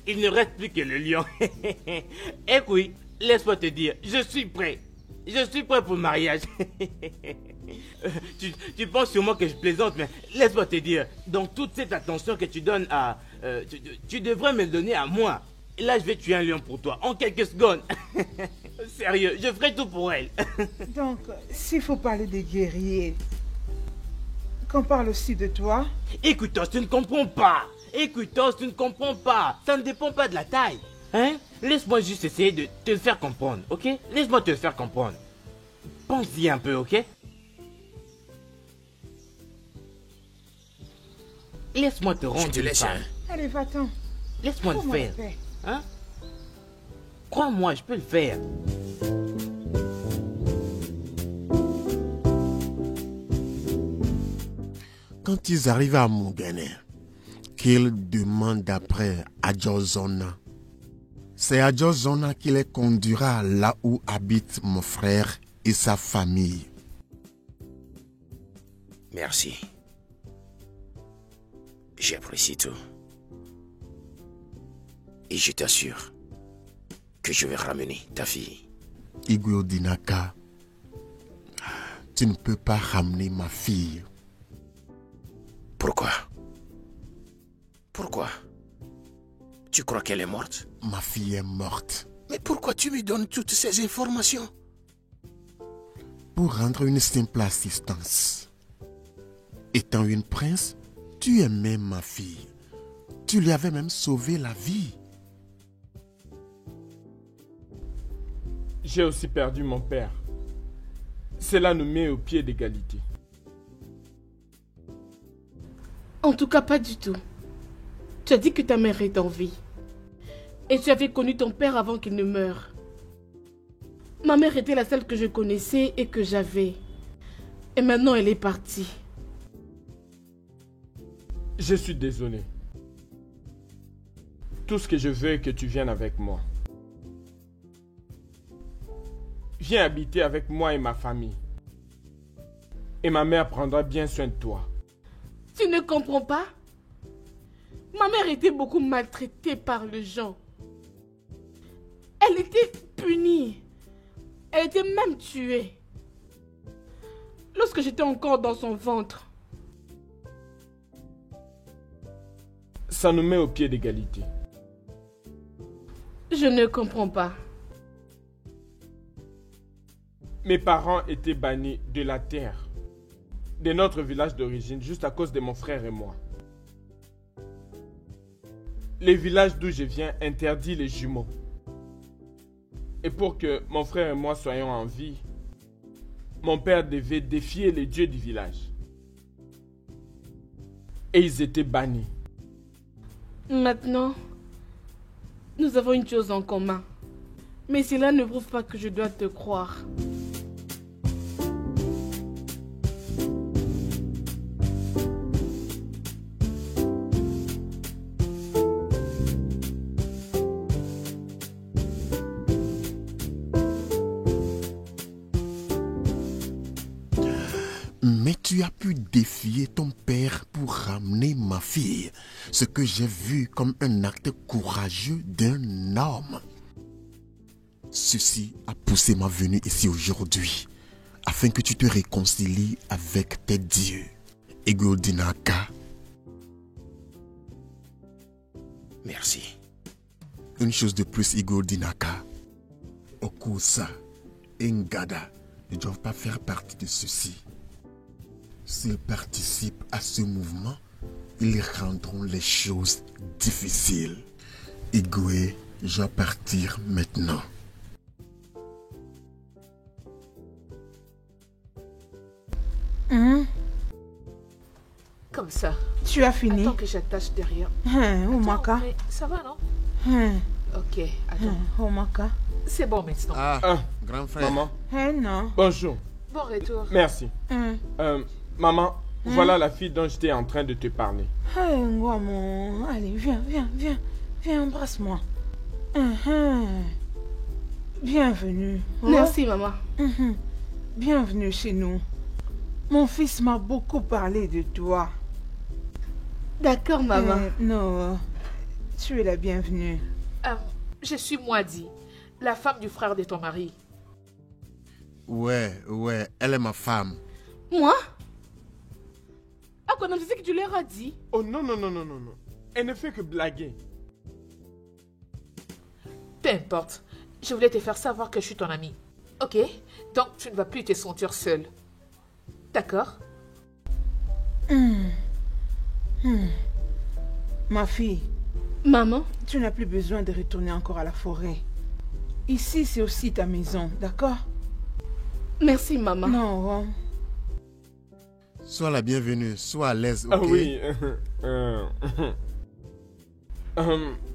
Il ne reste plus que le lion. Et oui, laisse-moi te dire, je suis prêt. Je suis prêt pour le mariage. Tu penses sûrement que je plaisante, mais laisse-moi te dire, donc toute cette attention que tu donnes à... tu devrais me le donner à moi. Et là, je vais tuer un lion pour toi, en quelques secondes. Sérieux, je ferai tout pour elle. Donc, s'il faut parler des guerriers, qu'on parle aussi de toi. Écoute-toi, tu ne comprends pas. Ça ne dépend pas de la taille. Hein? Laisse-moi juste essayer de te le faire comprendre, ok? Laisse-moi te le faire comprendre. Pense-y un peu, ok? Laisse-moi te rendre. Je te laisse, hein. Allez, va-t'en. Laisse-moi le faire. Hein? Crois-moi, je peux le faire. Quand ils arrivent à Mugene, qu'ils demandent après Adjozona, c'est Adjozona qui les conduira là où habite mon frère et sa famille. Merci. J'apprécie tout. Et je t'assure que je vais ramener ta fille. Igwe Dinaka, tu ne peux pas ramener ma fille. Pourquoi? Tu crois qu'elle est morte? Ma fille est morte. Mais pourquoi tu me donnes toutes ces informations? Pour rendre une simple assistance. Étant une prince, tu aimais ma fille. Tu lui avais même sauvé la vie. J'ai aussi perdu mon père. Cela nous met au pied d'égalité. En tout cas, pas du tout. Tu as dit que ta mère est en vie. Et tu avais connu ton père avant qu'il ne meure. Ma mère était la seule que je connaissais et que j'avais. Et maintenant, elle est partie. Je suis désolé. Tout ce que je veux est que tu viennes avec moi. Viens habiter avec moi et ma famille. Et ma mère prendra bien soin de toi. Tu ne comprends pas? Ma mère était beaucoup maltraitée par les gens. Elle était punie. Elle était même tuée. Lorsque j'étais encore dans son ventre. Ça nous met au pied d'égalité. Je ne comprends pas. Mes parents étaient bannis de la terre, de notre village d'origine, juste à cause de mon frère et moi. Le village d'où je viens interdit les jumeaux. Et pour que mon frère et moi soyons en vie, mon père devait défier les dieux du village. Et ils étaient bannis. Maintenant, nous avons une chose en commun. Mais cela ne prouve pas que je dois te croire. Mais tu as pu défier ton père pour ramener ma fille, ce que j'ai vu comme un acte courageux d'un homme. Ceci a poussé ma venue ici aujourd'hui, afin que tu te réconcilies avec tes dieux. Igwe Dinaka. Merci. Une chose de plus, Igwe Dinaka. Okusa et Ngada ne doivent pas faire partie de ceci. S'ils participent à ce mouvement, ils rendront les choses difficiles. Igwe, je dois partir maintenant. Comme ça. Tu as fini? Attends que j'attache derrière. Oumaka. Mais ça va, non? Ok, attends. Omaka. C'est bon maintenant. Ah, grand frère. Maman, Non. bonjour. Bon retour. Merci. Maman, voilà la fille dont j'étais en train de te parler. Ngwamo. Allez, viens. Viens, embrasse-moi. Bienvenue. Merci, maman. Bienvenue chez nous. Mon fils m'a beaucoup parlé de toi. D'accord, maman. Non, tu es la bienvenue. Je suis Mwadi, la femme du frère de ton mari. Ouais, elle est ma femme. Moi? Ah, quoi, non, je sais que tu leur as dit. Oh non. Elle ne fait que blaguer. Peu importe. Je voulais te faire savoir que je suis ton amie. Ok? Donc, tu ne vas plus te sentir seule. D'accord? Ma fille, Maman? tu n'as plus besoin de retourner encore à la forêt. Ici, c'est aussi ta maison, d'accord? Merci, maman. Non. Sois la bienvenue, sois à l'aise, ok? Ah oui.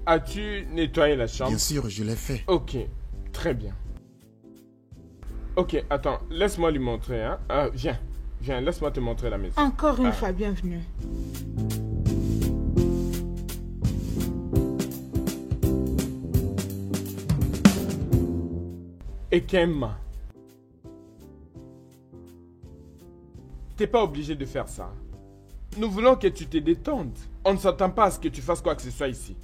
As-tu nettoyé la chambre? Bien sûr, je l'ai fait. Ok, très bien. Ok, attends, laisse-moi lui montrer. Hein? Viens, laisse-moi te montrer la maison. Encore une fois, bienvenue. Ekema. T'es pas obligé de faire ça. Nous voulons que tu te détendes. On ne s'attend pas à ce que tu fasses quoi que ce soit ici.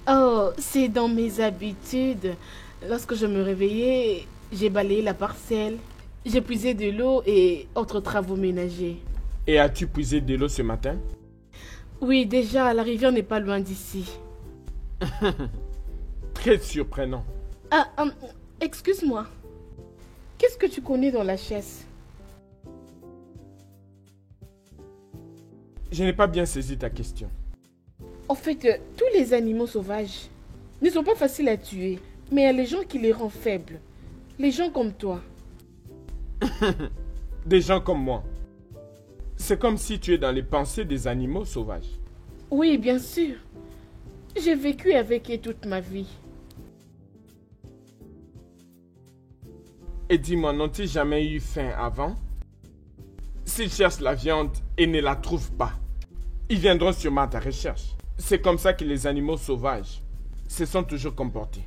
Oh, c'est dans mes habitudes. Lorsque je me réveillais, j'ai balayé la parcelle. J'ai puisé de l'eau et autres travaux ménagers. Et as-tu puisé de l'eau ce matin? Oui, déjà, la rivière n'est pas loin d'ici. Très surprenant. Excuse-moi. Qu'est-ce que tu connais dans la chaise? Je n'ai pas bien saisi ta question. En fait, tous les animaux sauvages ne sont pas faciles à tuer, mais il y a les gens qui les rendent faibles. Les gens comme toi. Des gens comme moi. C'est comme si tu es dans les pensées des animaux sauvages. Oui, bien sûr. J'ai vécu avec eux toute ma vie. Et dis-moi, n'ont-ils jamais eu faim avant? S'ils cherchent la viande et ne la trouvent pas, ils viendront sûrement à ta recherche. C'est comme ça que les animaux sauvages se sont toujours comportés.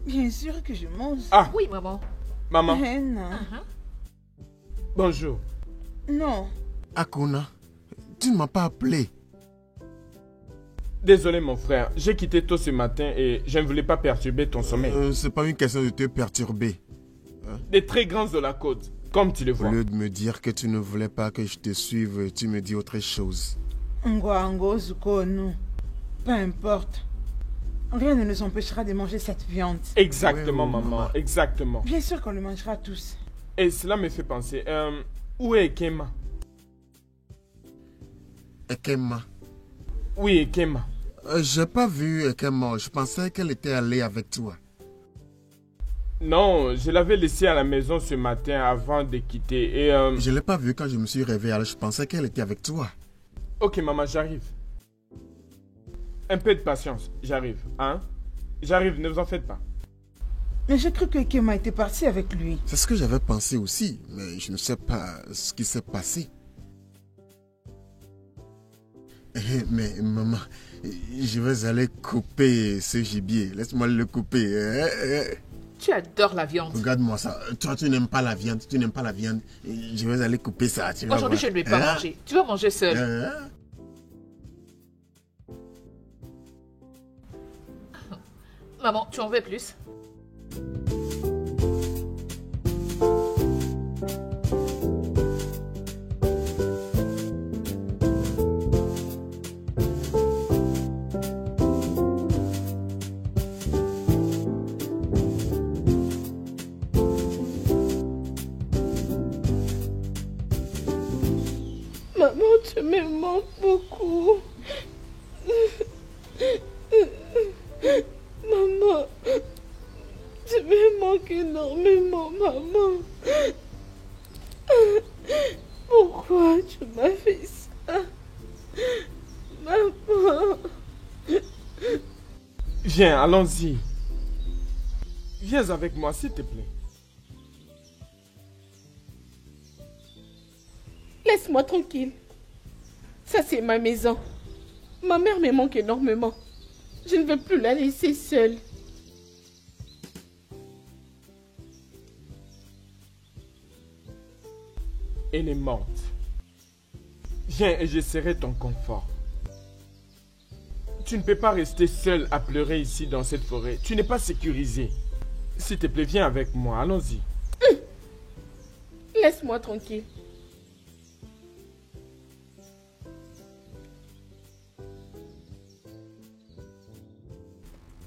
Bien sûr que je mange. Ah, Oui, maman. maman, Non. bonjour. Non. Akuna, tu ne m'as pas appelé. Désolé mon frère, j'ai quitté tôt ce matin et je ne voulais pas perturber ton sommeil. C'est pas une question de te perturber. Des très grands de la côte, comme tu le Au vois. lieu de me dire que tu ne voulais pas que je te suive, tu me dis autre chose. Ngwangozukono. Peu importe. Rien ne nous empêchera de manger cette viande. Exactement, Oui, maman, maman. exactement. Bien sûr qu'on le mangera tous. Et cela me fait penser, où est Ekema? Ekema. Oui, Ekema. J'ai pas vu Ekema. Je pensais qu'elle était allée avec toi. Non, je l'avais laissée à la maison ce matin avant de quitter et... Je l'ai pas vue quand je me suis réveillé. Alors je pensais qu'elle était avec toi. Ok, maman, j'arrive. Un peu de patience, j'arrive, hein? J'arrive, ne vous en faites pas. Mais j'ai cru que Kema était parti avec lui. C'est ce que j'avais pensé aussi. Mais je ne sais pas ce qui s'est passé. Mais maman, je vais aller couper ce gibier. Laisse-moi le couper. Tu adores la viande. Regarde-moi ça. Toi, tu n'aimes pas la viande. Tu n'aimes pas la viande. Je vais aller couper ça. Tu vas Aujourd'hui, je voir. ne vais pas manger. Tu vas manger seul. Maman, tu en veux plus? me manque beaucoup. Maman, tu me manques énormément, maman. Pourquoi tu m'as fait ça? Maman. Viens, allons-y. Viens avec moi, s'il te plaît. Laisse-moi tranquille. Ça, c'est ma maison. Ma mère me manque énormément. Je ne veux plus la laisser seule. Elle est morte. Viens et je serai ton confort. Tu ne peux pas rester seul à pleurer ici dans cette forêt. Tu n'es pas sécurisé. S'il te plaît, viens avec moi. Allons-y. Laisse-moi tranquille.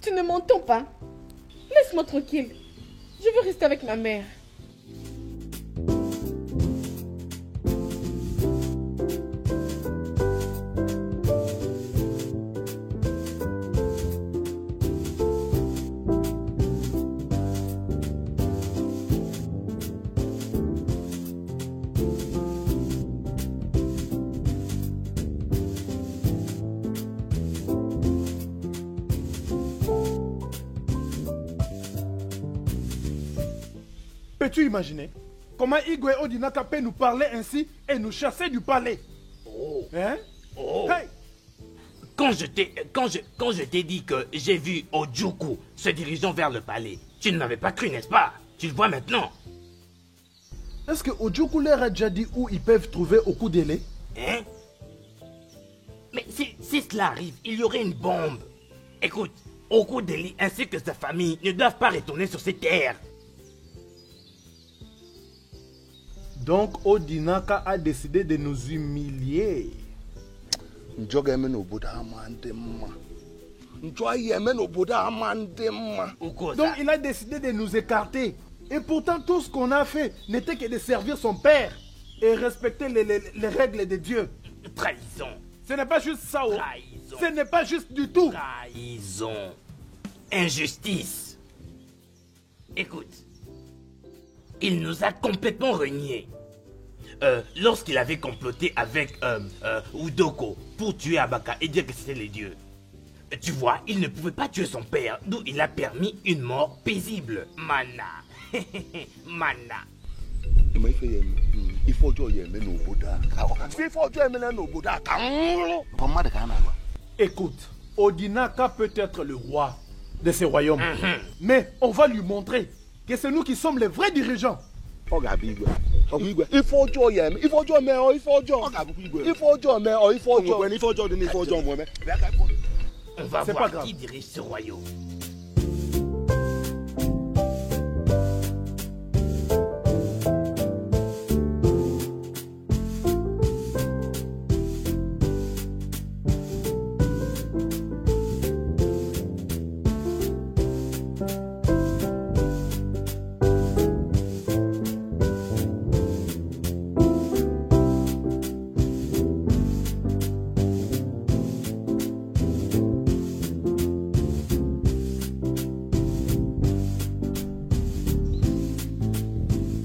Tu ne m'entends pas? Laisse-moi tranquille. Je veux rester avec ma mère. Peux-tu imaginer comment Igwe Odinaka peut nous parler ainsi et nous chasser du palais? Oh. Hein? Oh. Hey! Quand je t'ai dit que j'ai vu Ojuku se dirigeant vers le palais, tu ne m'avais pas cru, n'est-ce pas? Tu le vois maintenant. Est-ce que Ojuku leur a déjà dit où ils peuvent trouver Okudele? Hein? Mais si cela arrive, il y aurait une bombe. Écoute, Okudeli ainsi que sa famille ne doivent pas retourner sur ces terres. Donc Odinaka a décidé de nous humilier. Ou quoi, Donc ça? il a décidé de nous écarter. Et pourtant tout ce qu'on a fait n'était que de servir son père et respecter les règles de Dieu. Trahison. Ce n'est pas juste ça. Oh. Trahison. Ce n'est pas juste du tout. Trahison. Injustice. Écoute. Il nous a complètement reniés. Lorsqu'il avait comploté avec Udoko pour tuer Abaka et dire que c'était les dieux. Tu vois, il ne pouvait pas tuer son père, d'où il a permis une mort paisible. Mana. Mana. Écoute, Odinaka peut être le roi de ce royaume. Mais on va lui montrer que c'est nous qui sommes les vrais dirigeants. On va voir qui dirige ce royaume.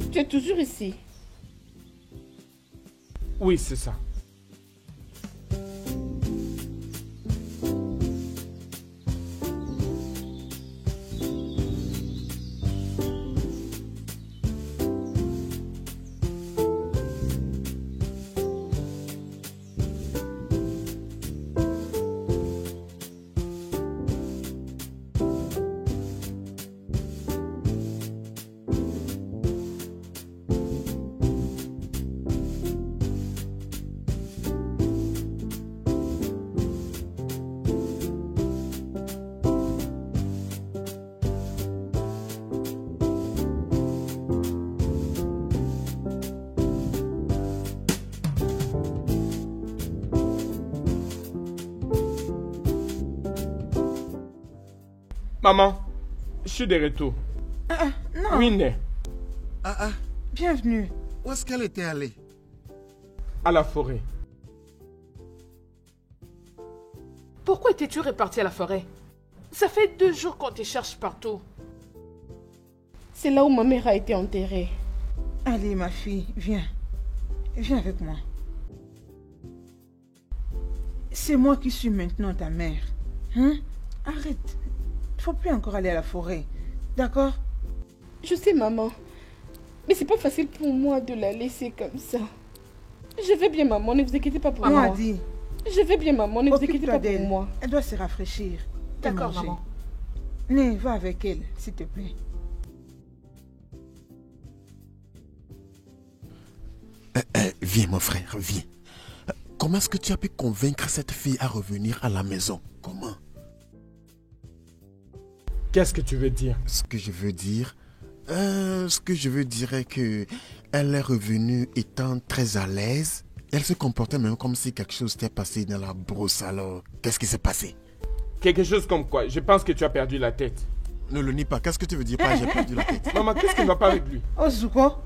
Tu es toujours ici? Oui, c'est ça. Maman, je suis de retour. Non. Oui, Né. Bienvenue. Où est-ce qu'elle était allée? À la forêt. pourquoi étais-tu réparti à la forêt? Ça fait 2 jours qu'on te cherche partout. C'est là où ma mère a été enterrée. Allez, ma fille, viens. Viens avec moi. C'est moi qui suis maintenant ta mère. Hein? Arrête. Il ne faut plus encore aller à la forêt. D'accord? Je sais, maman. Mais c'est pas facile pour moi de la laisser comme ça. Je vais bien, maman. Ne vous inquiétez pas pour moi. Dit. Je vais bien, maman. Ne vous inquiétez Occupe-toi pas pour d'elle. moi. Elle doit se rafraîchir. D'accord, Manger. maman. Né, va avec elle, s'il te plaît. Viens, mon frère, viens. Comment est-ce que tu as pu convaincre cette fille à revenir à la maison? Comment? Qu'est-ce que tu veux dire? Ce que je veux dire est que elle est revenue étant très à l'aise. Elle se comportait même comme si quelque chose s'était passé dans la brousse. Alors, qu'est-ce qui s'est passé? Quelque chose comme quoi? Je pense que tu as perdu la tête. Ne le nie pas. Qu'est-ce que tu veux dire par j'ai perdu la tête? Maman, qu'est-ce qui ne va pas avec lui? Oh, Zuko,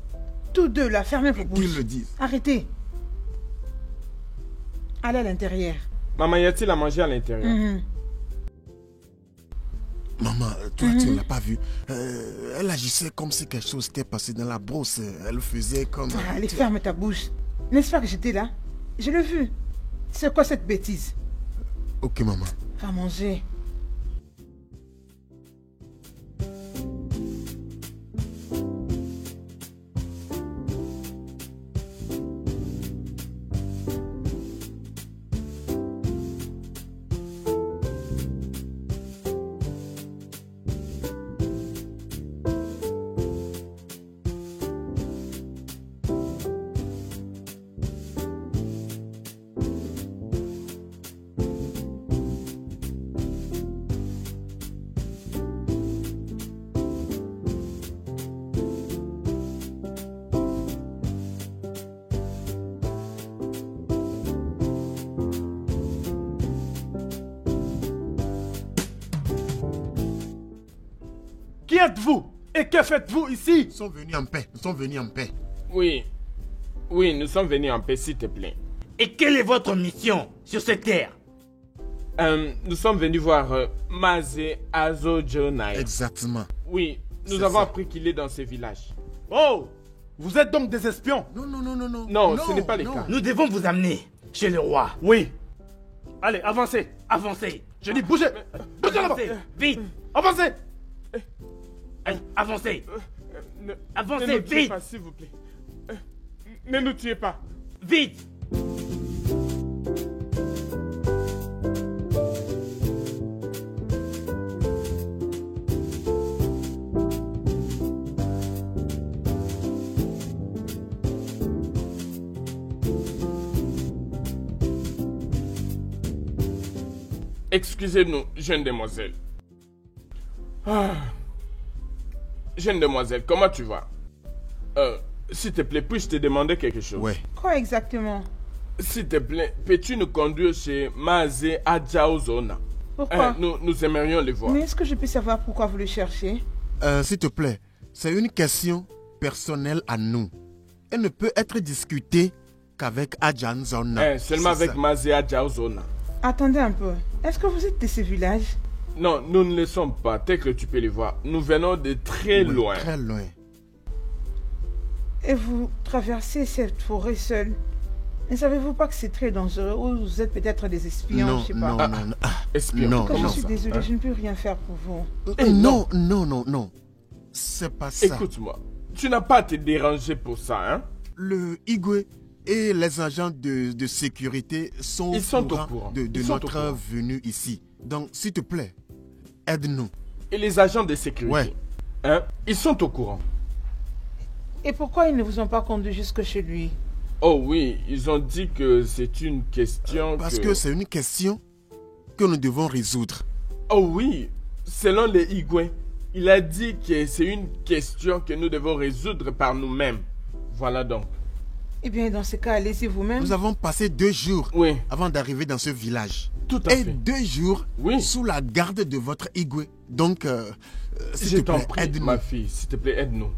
tous deux là, fermez vos bouches. Qu'ils le disent. Arrêtez. Allez à l'intérieur. Maman, y a-t-il à manger à l'intérieur? Maman, toi, tu ne l'as pas vu. Elle agissait comme si quelque chose s'était passé dans la brousse. Elle faisait comme... Allez, ferme ta bouche. N'est-ce pas que j'étais là? Je l'ai vu. C'est quoi cette bêtise? Ok, maman. Va manger. Qui êtes-vous? Et que faites-vous ici? Nous sommes venus en paix. Nous sommes venus en paix. Oui. Oui, nous sommes venus en paix, s'il te plaît. Et quelle est votre mission sur cette terre? Nous sommes venus voir Maze Azo Jonai. Exactement. Oui, nous C'est avons ça. appris qu'il est dans ce village. Oh! Vous êtes donc des espions? Non. Non, ce n'est pas le cas. Nous devons vous amener chez le roi. Oui. Allez, avancez. Avancez. Je dis bougez. Bougez là-bas. Avancez. Vite. Avancez. Allez, avancez. Ne Avancez, nous tuez vite. pas, s'il vous plaît. Ne nous tuez pas. Vite. Excusez-nous, jeune demoiselle. Jeune demoiselle, comment tu vas? S'il te plaît, puis-je te demander quelque chose? Ouais. Quoi exactement? S'il te plaît, peux-tu nous conduire chez Maze Adjaozona? Pourquoi? Nous aimerions le voir. Mais est-ce que je peux savoir pourquoi vous le cherchez? S'il te plaît, c'est une question personnelle à nous. Elle ne peut être discutée qu'avec Adjan Zona. Seulement C'est avec ça. Maze Adjaozona. Attendez un peu. Est-ce que vous êtes de ce village? Non, nous ne le sommes pas, tel que tu peux le voir. Nous venons de très Oui, loin. Très loin. Et vous traversez cette forêt seule? Ne savez-vous pas que c'est très dangereux? Ou vous êtes peut-être des espions, Non, je sais pas. non. Espion. Non, Que je non. suis désolée, je ne peux rien faire pour vous. Non. C'est pas ça. Écoute-moi, tu n'as pas à te déranger pour ça, hein? Le Igwe et les agents de sécurité sont Ils sont au au courant courant. de Ils sont au notre courant. venue ici. Donc, s'il te plaît, aide-nous. Et les agents de sécurité, Ouais. hein? Ils sont au courant. Et pourquoi ils ne vous ont pas conduit jusque chez lui? Oh oui, ils ont dit que c'est une question Parce que c'est une question que nous devons résoudre. Oh oui, selon les Igwe, il a dit que c'est une question que nous devons résoudre par nous-mêmes. Voilà donc. Eh bien, dans ce cas, allez-y vous-même. Nous avons passé 2 jours Oui, avant d'arriver dans ce village. tout à Et fait. 2 jours Oui. sous la garde de votre Igwe. Donc, Je s'il te t'en plaît, prie, aide-nous. ma fille, s'il te plaît, aide-nous.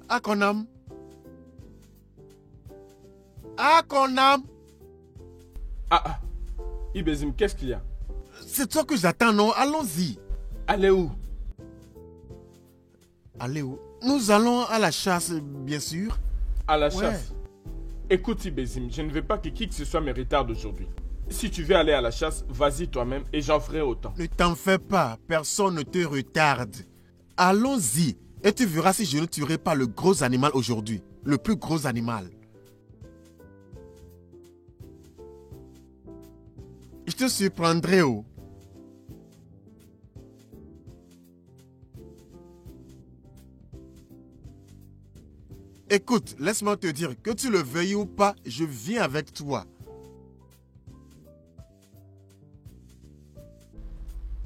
Akonam. Akonam. Ah, Ibezim, qu'est-ce qu'il y a? C'est toi que j'attends, non? Allons-y. Allez où? Allez où? Nous allons à la chasse, bien sûr. À la chasse? Écoute, Ibezim, je ne veux pas que qui que ce soit me retarde aujourd'hui. Si tu veux aller à la chasse, vas-y toi-même et j'en ferai autant. Ne t'en fais pas, personne ne te retarde. Allons-y et tu verras si je ne tuerai pas le gros animal aujourd'hui. Le plus gros animal. Je te surprendrai, oh. Écoute, laisse-moi te dire, que tu le veuilles ou pas, je viens avec toi.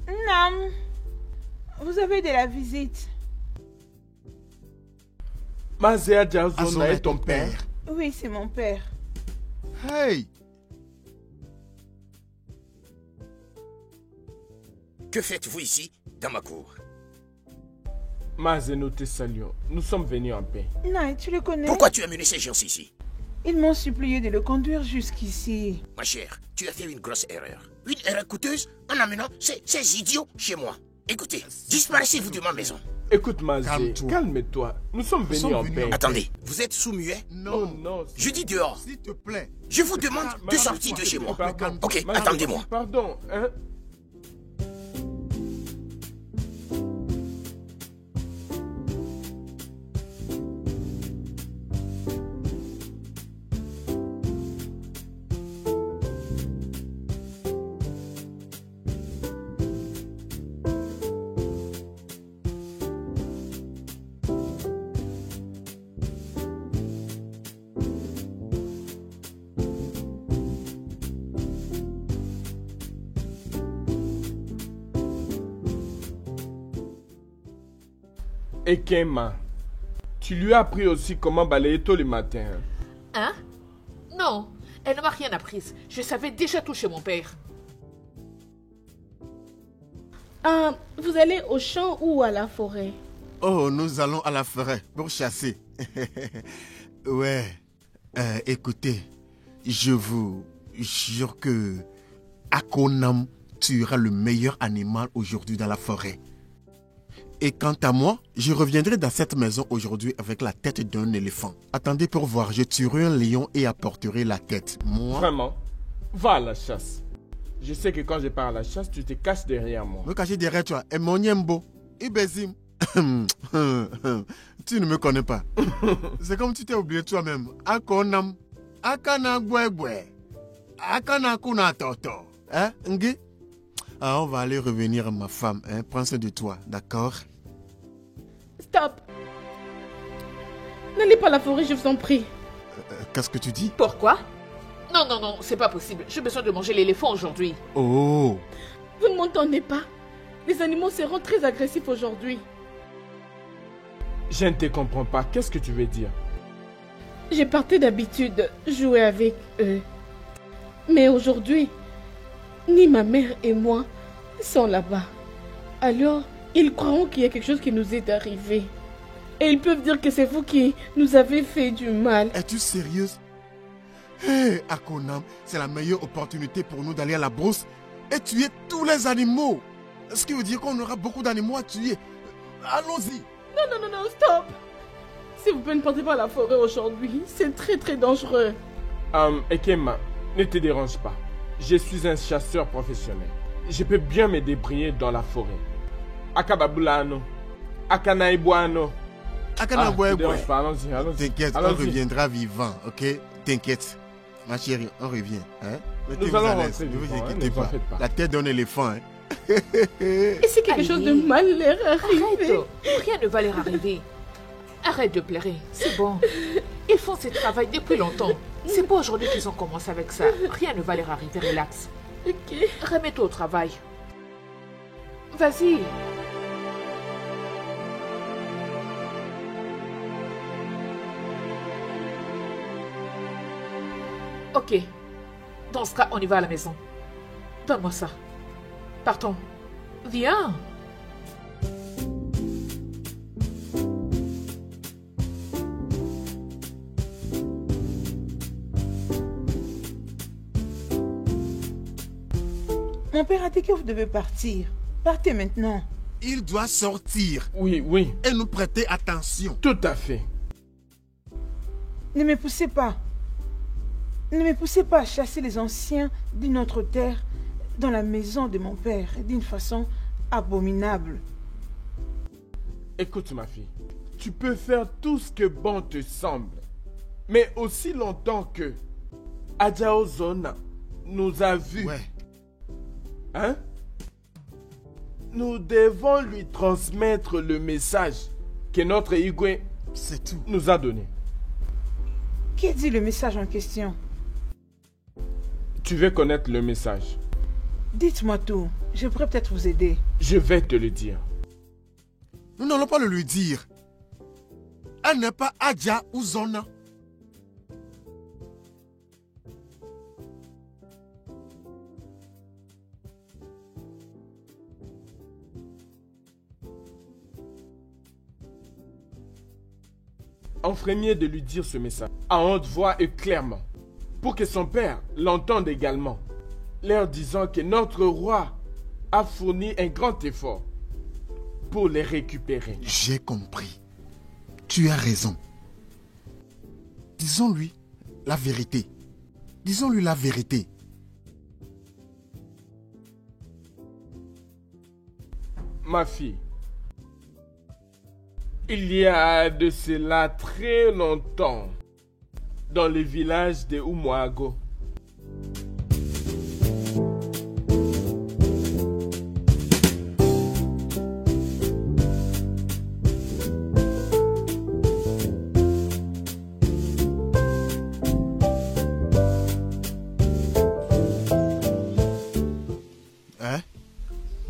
Nam, vous avez de la visite. Mazéa Diazona est ton père? Oui, c'est mon père. Hey! Que faites-vous ici, dans ma cour? Mazé, nous te saluons. Nous sommes venus en paix. Non, tu le connais? Pourquoi tu as mené ces gens ici? Ils m'ont supplié de le conduire jusqu'ici. Ma chère, tu as fait une grosse erreur. Une erreur coûteuse en amenant ces idiots chez moi. Écoutez, disparaissez-vous de ma maison. Écoute, Mazé, calme-toi. Nous sommes venus en paix. Attendez, vous êtes sous-muet? Non, non. Je dis dehors. S'il te plaît. Je vous demande de sortir de chez moi. Ok, attendez-moi. Pardon, hein? Et Kema, tu lui as appris aussi comment balayer tôt le matin. Hein? Non, elle ne m'a rien appris. Je savais déjà tout chez mon père. Vous allez au champ ou à la forêt? Oh, nous allons à la forêt pour chasser. Ouais. Écoutez, je vous jure que Akonam tuera le meilleur animal aujourd'hui dans la forêt. Et quant à moi, je reviendrai dans cette maison aujourd'hui avec la tête d'un éléphant. Attendez pour voir, je tuerai un lion et apporterai la tête. Moi... Vraiment? Va à la chasse. Je sais que quand je pars à la chasse, tu te caches derrière moi. Me cacher derrière toi, et mon Nyembo, Ibezim. Tu ne me connais pas. C'est comme tu t'es oublié toi-même. Akonam, Akana Gwegwe, Akana Kuna Toto. Hein, Ngi? Ah, on va aller revenir à ma femme. Hein? Prends soin de toi, d'accord? Stop! N'allez pas à la forêt, je vous en prie. Qu'est-ce que tu dis? Pourquoi? Non, non, non, c'est pas possible. J'ai besoin de manger l'éléphant aujourd'hui. Oh! Vous ne m'entendez pas? Les animaux seront très agressifs aujourd'hui. Je ne te comprends pas. Qu'est-ce que tu veux dire? J'ai parti d'habitude jouer avec eux. Mais aujourd'hui, ni ma mère et moi sont là-bas. Alors, ils croiront qu'il y a quelque chose qui nous est arrivé. Et ils peuvent dire que c'est vous qui nous avez fait du mal. Es-tu sérieuse? Hé, Akonam, c'est la meilleure opportunité pour nous d'aller à la brousse et tuer tous les animaux. Ce qui veut dire qu'on aura beaucoup d'animaux à tuer. Allons-y. Non, non, non, non, stop. S'il vous plaît, ne partez pas à la forêt aujourd'hui. C'est très, très dangereux. Ekema, ne te dérange pas. Je suis un chasseur professionnel. Je peux bien me débrouiller dans la forêt. Akababulano, Akanaïboano. Allons-y. T'inquiète, on reviendra vivant, ok? T'inquiète. Ma chérie, on revient. Hein? Nous allons rentrer vivant, ne vous inquiétez pas. La tête d'un éléphant. Hein? Et si quelque chose de mal leur arrive? Rien ne va leur arriver. Arrête de pleurer, c'est bon. Ils font ce travail depuis longtemps. C'est pas aujourd'hui qu'ils ont commencé avec ça. Rien ne va leur arriver, relax. Ok. Remets-toi au travail. Vas-y. Ok. Dans ce cas, on y va à la maison. Donne-moi ça. Partons. Viens. Mon père a dit que vous devez partir. Partez maintenant. Il doit sortir. Oui, oui. Et nous prêter attention. Tout à fait. Ne me poussez pas. Ne me poussez pas à chasser les anciens d'une autre terre dans la maison de mon père d'une façon abominable. Écoute ma fille, tu peux faire tout ce que bon te semble. Mais aussi longtemps que Adjao Zona nous a vus, hein? Nous devons lui transmettre le message que notre Igwe nous a donné. Qui dit le message en question? Tu veux connaître le message? Dites-moi tout. Je pourrais peut-être vous aider. Je vais te le dire. Nous n'allons pas le lui dire. Elle n'est pas Adja ou Zona. En premier de lui dire ce message, à haute voix et clairement, pour que son père l'entende également, leur disant que notre roi a fourni un grand effort pour les récupérer. J'ai compris. Tu as raison. Disons-lui la vérité. Disons-lui la vérité. Ma fille, il y a de cela très longtemps, dans le village de Umuago,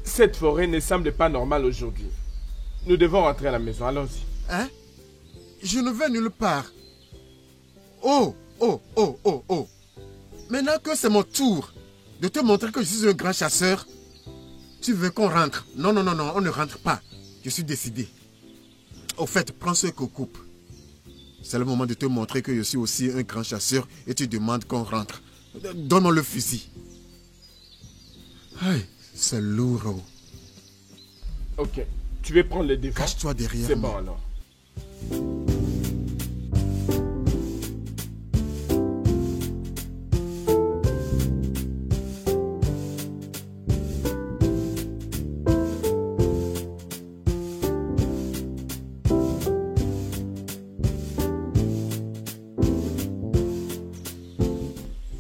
cette forêt ne semble pas normale aujourd'hui. Nous devons rentrer à la maison, allons-y. Hein? Je ne vais nulle part. Oh, oh, oh, oh, oh. Maintenant que c'est mon tour de te montrer que je suis un grand chasseur, tu veux qu'on rentre? Non, non, non, non, on ne rentre pas. Je suis décidé. Au fait, prends ce que coupe. C'est le moment de te montrer que je suis aussi un grand chasseur et tu demandes qu'on rentre. Donne-moi le fusil. Aïe, c'est lourd. Ok, tu veux prendre les défenses? Cache-toi derrière C'est moi. bon alors.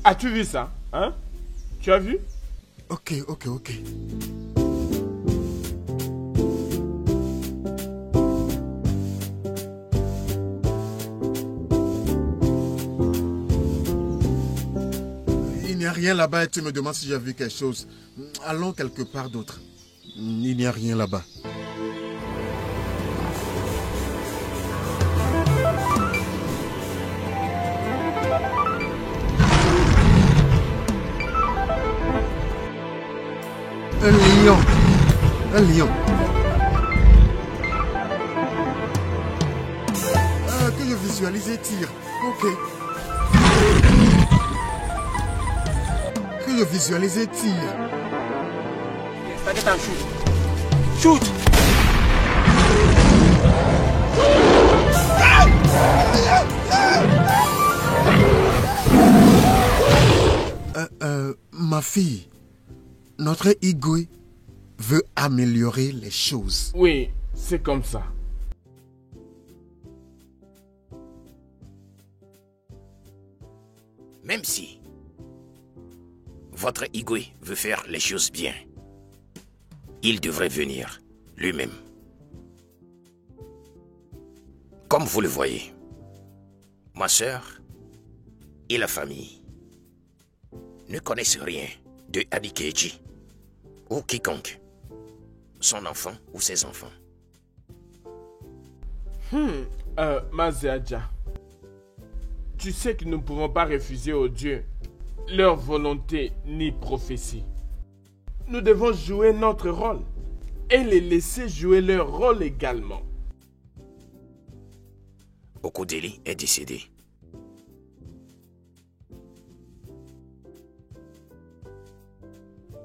As-tu vu ça? Hein? Tu as vu? Ok, ok, ok. Il n'y a rien là-bas et tu me demandes si j'ai vu quelque chose. Allons quelque part d'autre. Il n'y a rien là-bas. Un lion. Un lion. Ah, que je visualise et tire. Ok. Que je visualise et tire. Shoot! Ma fille, notre Igwe veut améliorer les choses. Oui, c'est comme ça. Même si votre Igwe veut faire les choses bien, il devrait venir lui-même. Comme vous le voyez, ma sœur et la famille ne connaissent rien de Adikeji ou quiconque, son enfant ou ses enfants. Maziadja, tu sais que nous ne pouvons pas refuser aux dieux leur volonté ni prophétie. Nous devons jouer notre rôle et les laisser jouer leur rôle également. Okodeli est décédé.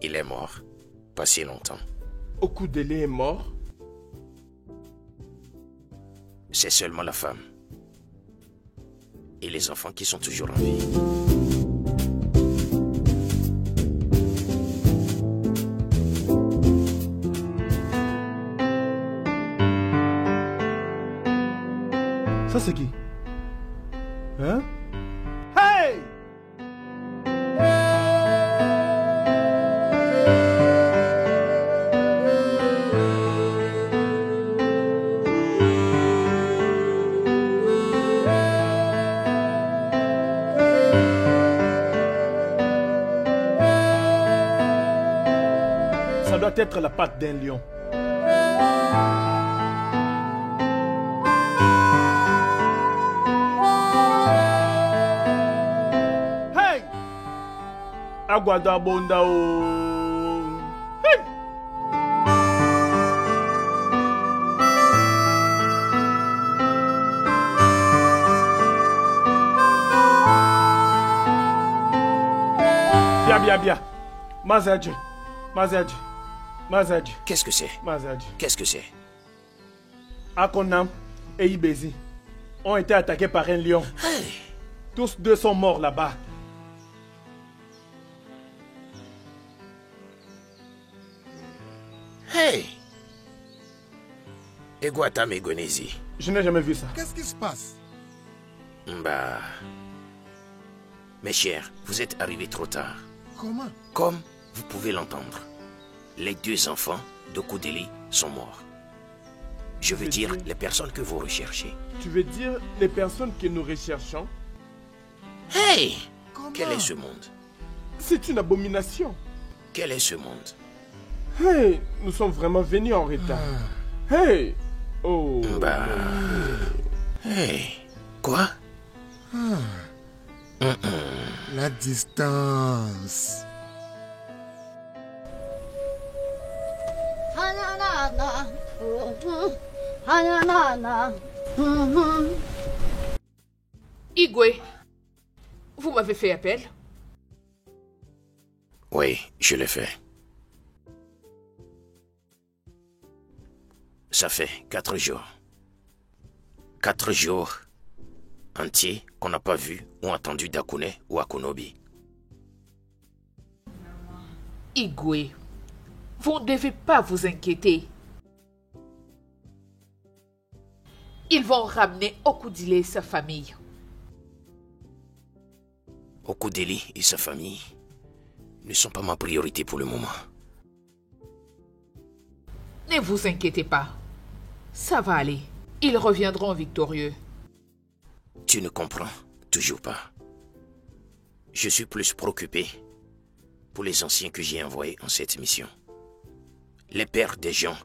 Il est mort. Pas si longtemps. Okudele est mort? C'est seulement la femme. Et les enfants qui sont toujours en vie. Ça c'est qui? Hein? Hey! Ça doit être la patte d'un lion. Aguada bonda o. Hey! Bien. Mazadji. Qu'est-ce que c'est? Mazadji. Qu'est-ce que c'est? Akonam et Ibezi ont été attaqués par un lion. Hey! Tous deux sont morts là-bas. Hey! Eguatam Egonezi. Je n'ai jamais vu ça. Qu'est-ce qui se passe? Bah... Mes chers, vous êtes arrivés trop tard. Comment? Comme vous pouvez l'entendre, les deux enfants d'Okudeli sont morts. Je veux dire les personnes que vous recherchez. Tu veux dire les personnes que nous recherchons? Hey! Comment? Quel est ce monde? C'est une abomination. Quel est ce monde? Hey, nous sommes vraiment venus en retard. Hey! Oh! Bah... Hey! Quoi? La distance. Igwe, vous m'avez fait appel? Oui, je l'ai fait. Ça fait 4 jours. 4 jours entiers qu'on n'a pas vu ou entendu d'Akune ou Akunobi. Igwe, vous ne devez pas vous inquiéter. Ils vont ramener Okudile et sa famille. Okudeli et sa famille ne sont pas ma priorité pour le moment. Ne vous inquiétez pas. Ça va aller. Ils reviendront victorieux. Tu ne comprends toujours pas. Je suis plus préoccupé pour les anciens que j'ai envoyés en cette mission. Les pères des gens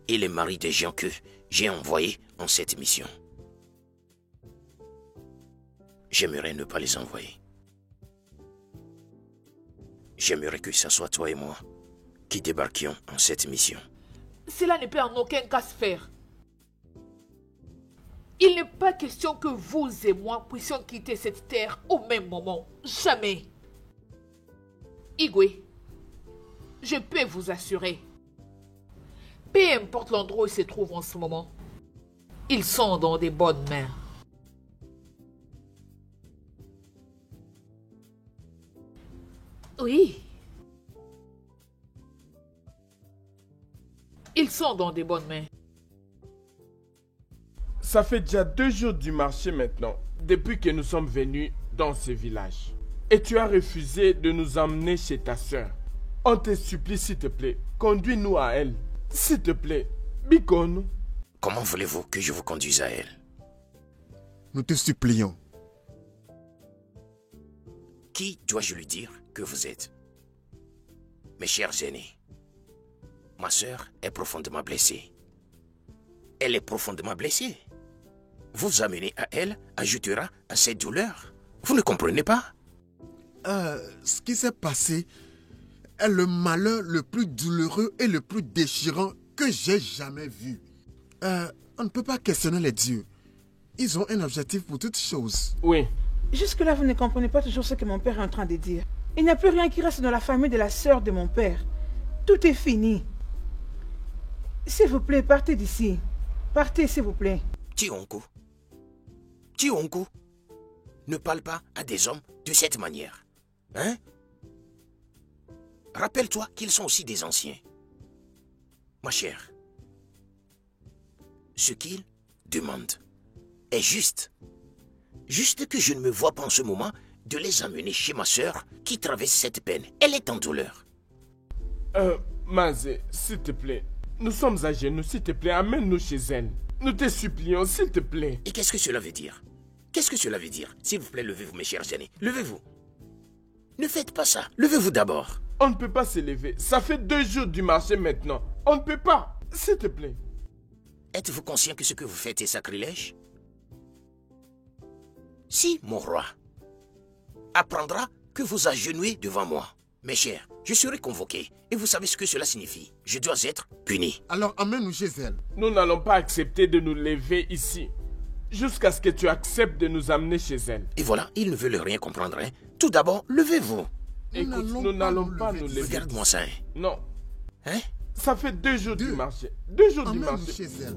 et les maris des gens que j'ai envoyés en cette mission. J'aimerais ne pas les envoyer. J'aimerais que ce soit toi et moi qui débarquions en cette mission. Cela ne peut en aucun cas se faire. Il n'est pas question que vous et moi puissions quitter cette terre au même moment. Jamais. Igwe, je peux vous assurer. Peu importe l'endroit où ils se trouvent en ce moment, ils sont dans des bonnes mains. Oui. Ils sont dans des bonnes mains. Ça fait déjà 2 jours du marché maintenant, depuis que nous sommes venus dans ce village. Et tu as refusé de nous emmener chez ta sœur. On te supplie, s'il te plaît, conduis-nous à elle. S'il te plaît, Bikon. Comment voulez-vous que je vous conduise à elle? Nous te supplions. Qui dois-je lui dire que vous êtes? Mes chers aînés, ma sœur est profondément blessée. Elle est profondément blessée. Vous amener à elle ajoutera à cette douleur. Vous ne comprenez pas? Ce qui s'est passé est le malheur le plus douloureux et le plus déchirant que j'ai jamais vu. On ne peut pas questionner les dieux. Ils ont un objectif pour toutes choses. Oui. Jusque-là, vous ne comprenez pas toujours ce que mon père est en train de dire. Il n'y a plus rien qui reste dans la famille de la sœur de mon père. Tout est fini. S'il vous plaît, partez d'ici. Partez, s'il vous plaît. Tionko, ne parle pas à des hommes de cette manière. Hein? Rappelle-toi qu'ils sont aussi des anciens. Ma chère, ce qu'ils demandent est juste. Juste que je ne me vois pas en ce moment de les amener chez ma sœur qui traverse cette peine. Elle est en douleur. Mazé, s'il te plaît. Nous sommes à genoux, s'il te plaît, amène-nous chez elle. Nous te supplions, s'il te plaît. Et qu'est-ce que cela veut dire? Qu'est-ce que cela veut dire? S'il vous plaît, levez-vous, mes chers aînés. Levez-vous. Ne faites pas ça. Levez-vous d'abord. On ne peut pas se lever. Ça fait 2 jours du marché maintenant. On ne peut pas. S'il te plaît. Êtes-vous conscient que ce que vous faites est sacrilège? Si mon roi apprendra que vous agenouillez devant moi, mes chers, je serai convoqué. Et vous savez ce que cela signifie. Je dois être puni. Alors amène-nous chez elle. Nous n'allons pas accepter de nous lever ici. Jusqu'à ce que tu acceptes de nous amener chez elle. Et voilà, ils ne veulent rien comprendre. Hein. Tout d'abord, levez-vous. Écoute, nous n'allons pas nous lever. Regarde-moi ça. Hein. Non. Hein? Ça fait 2 jours du marché. 2 jours du Amène-nous marché. chez elle.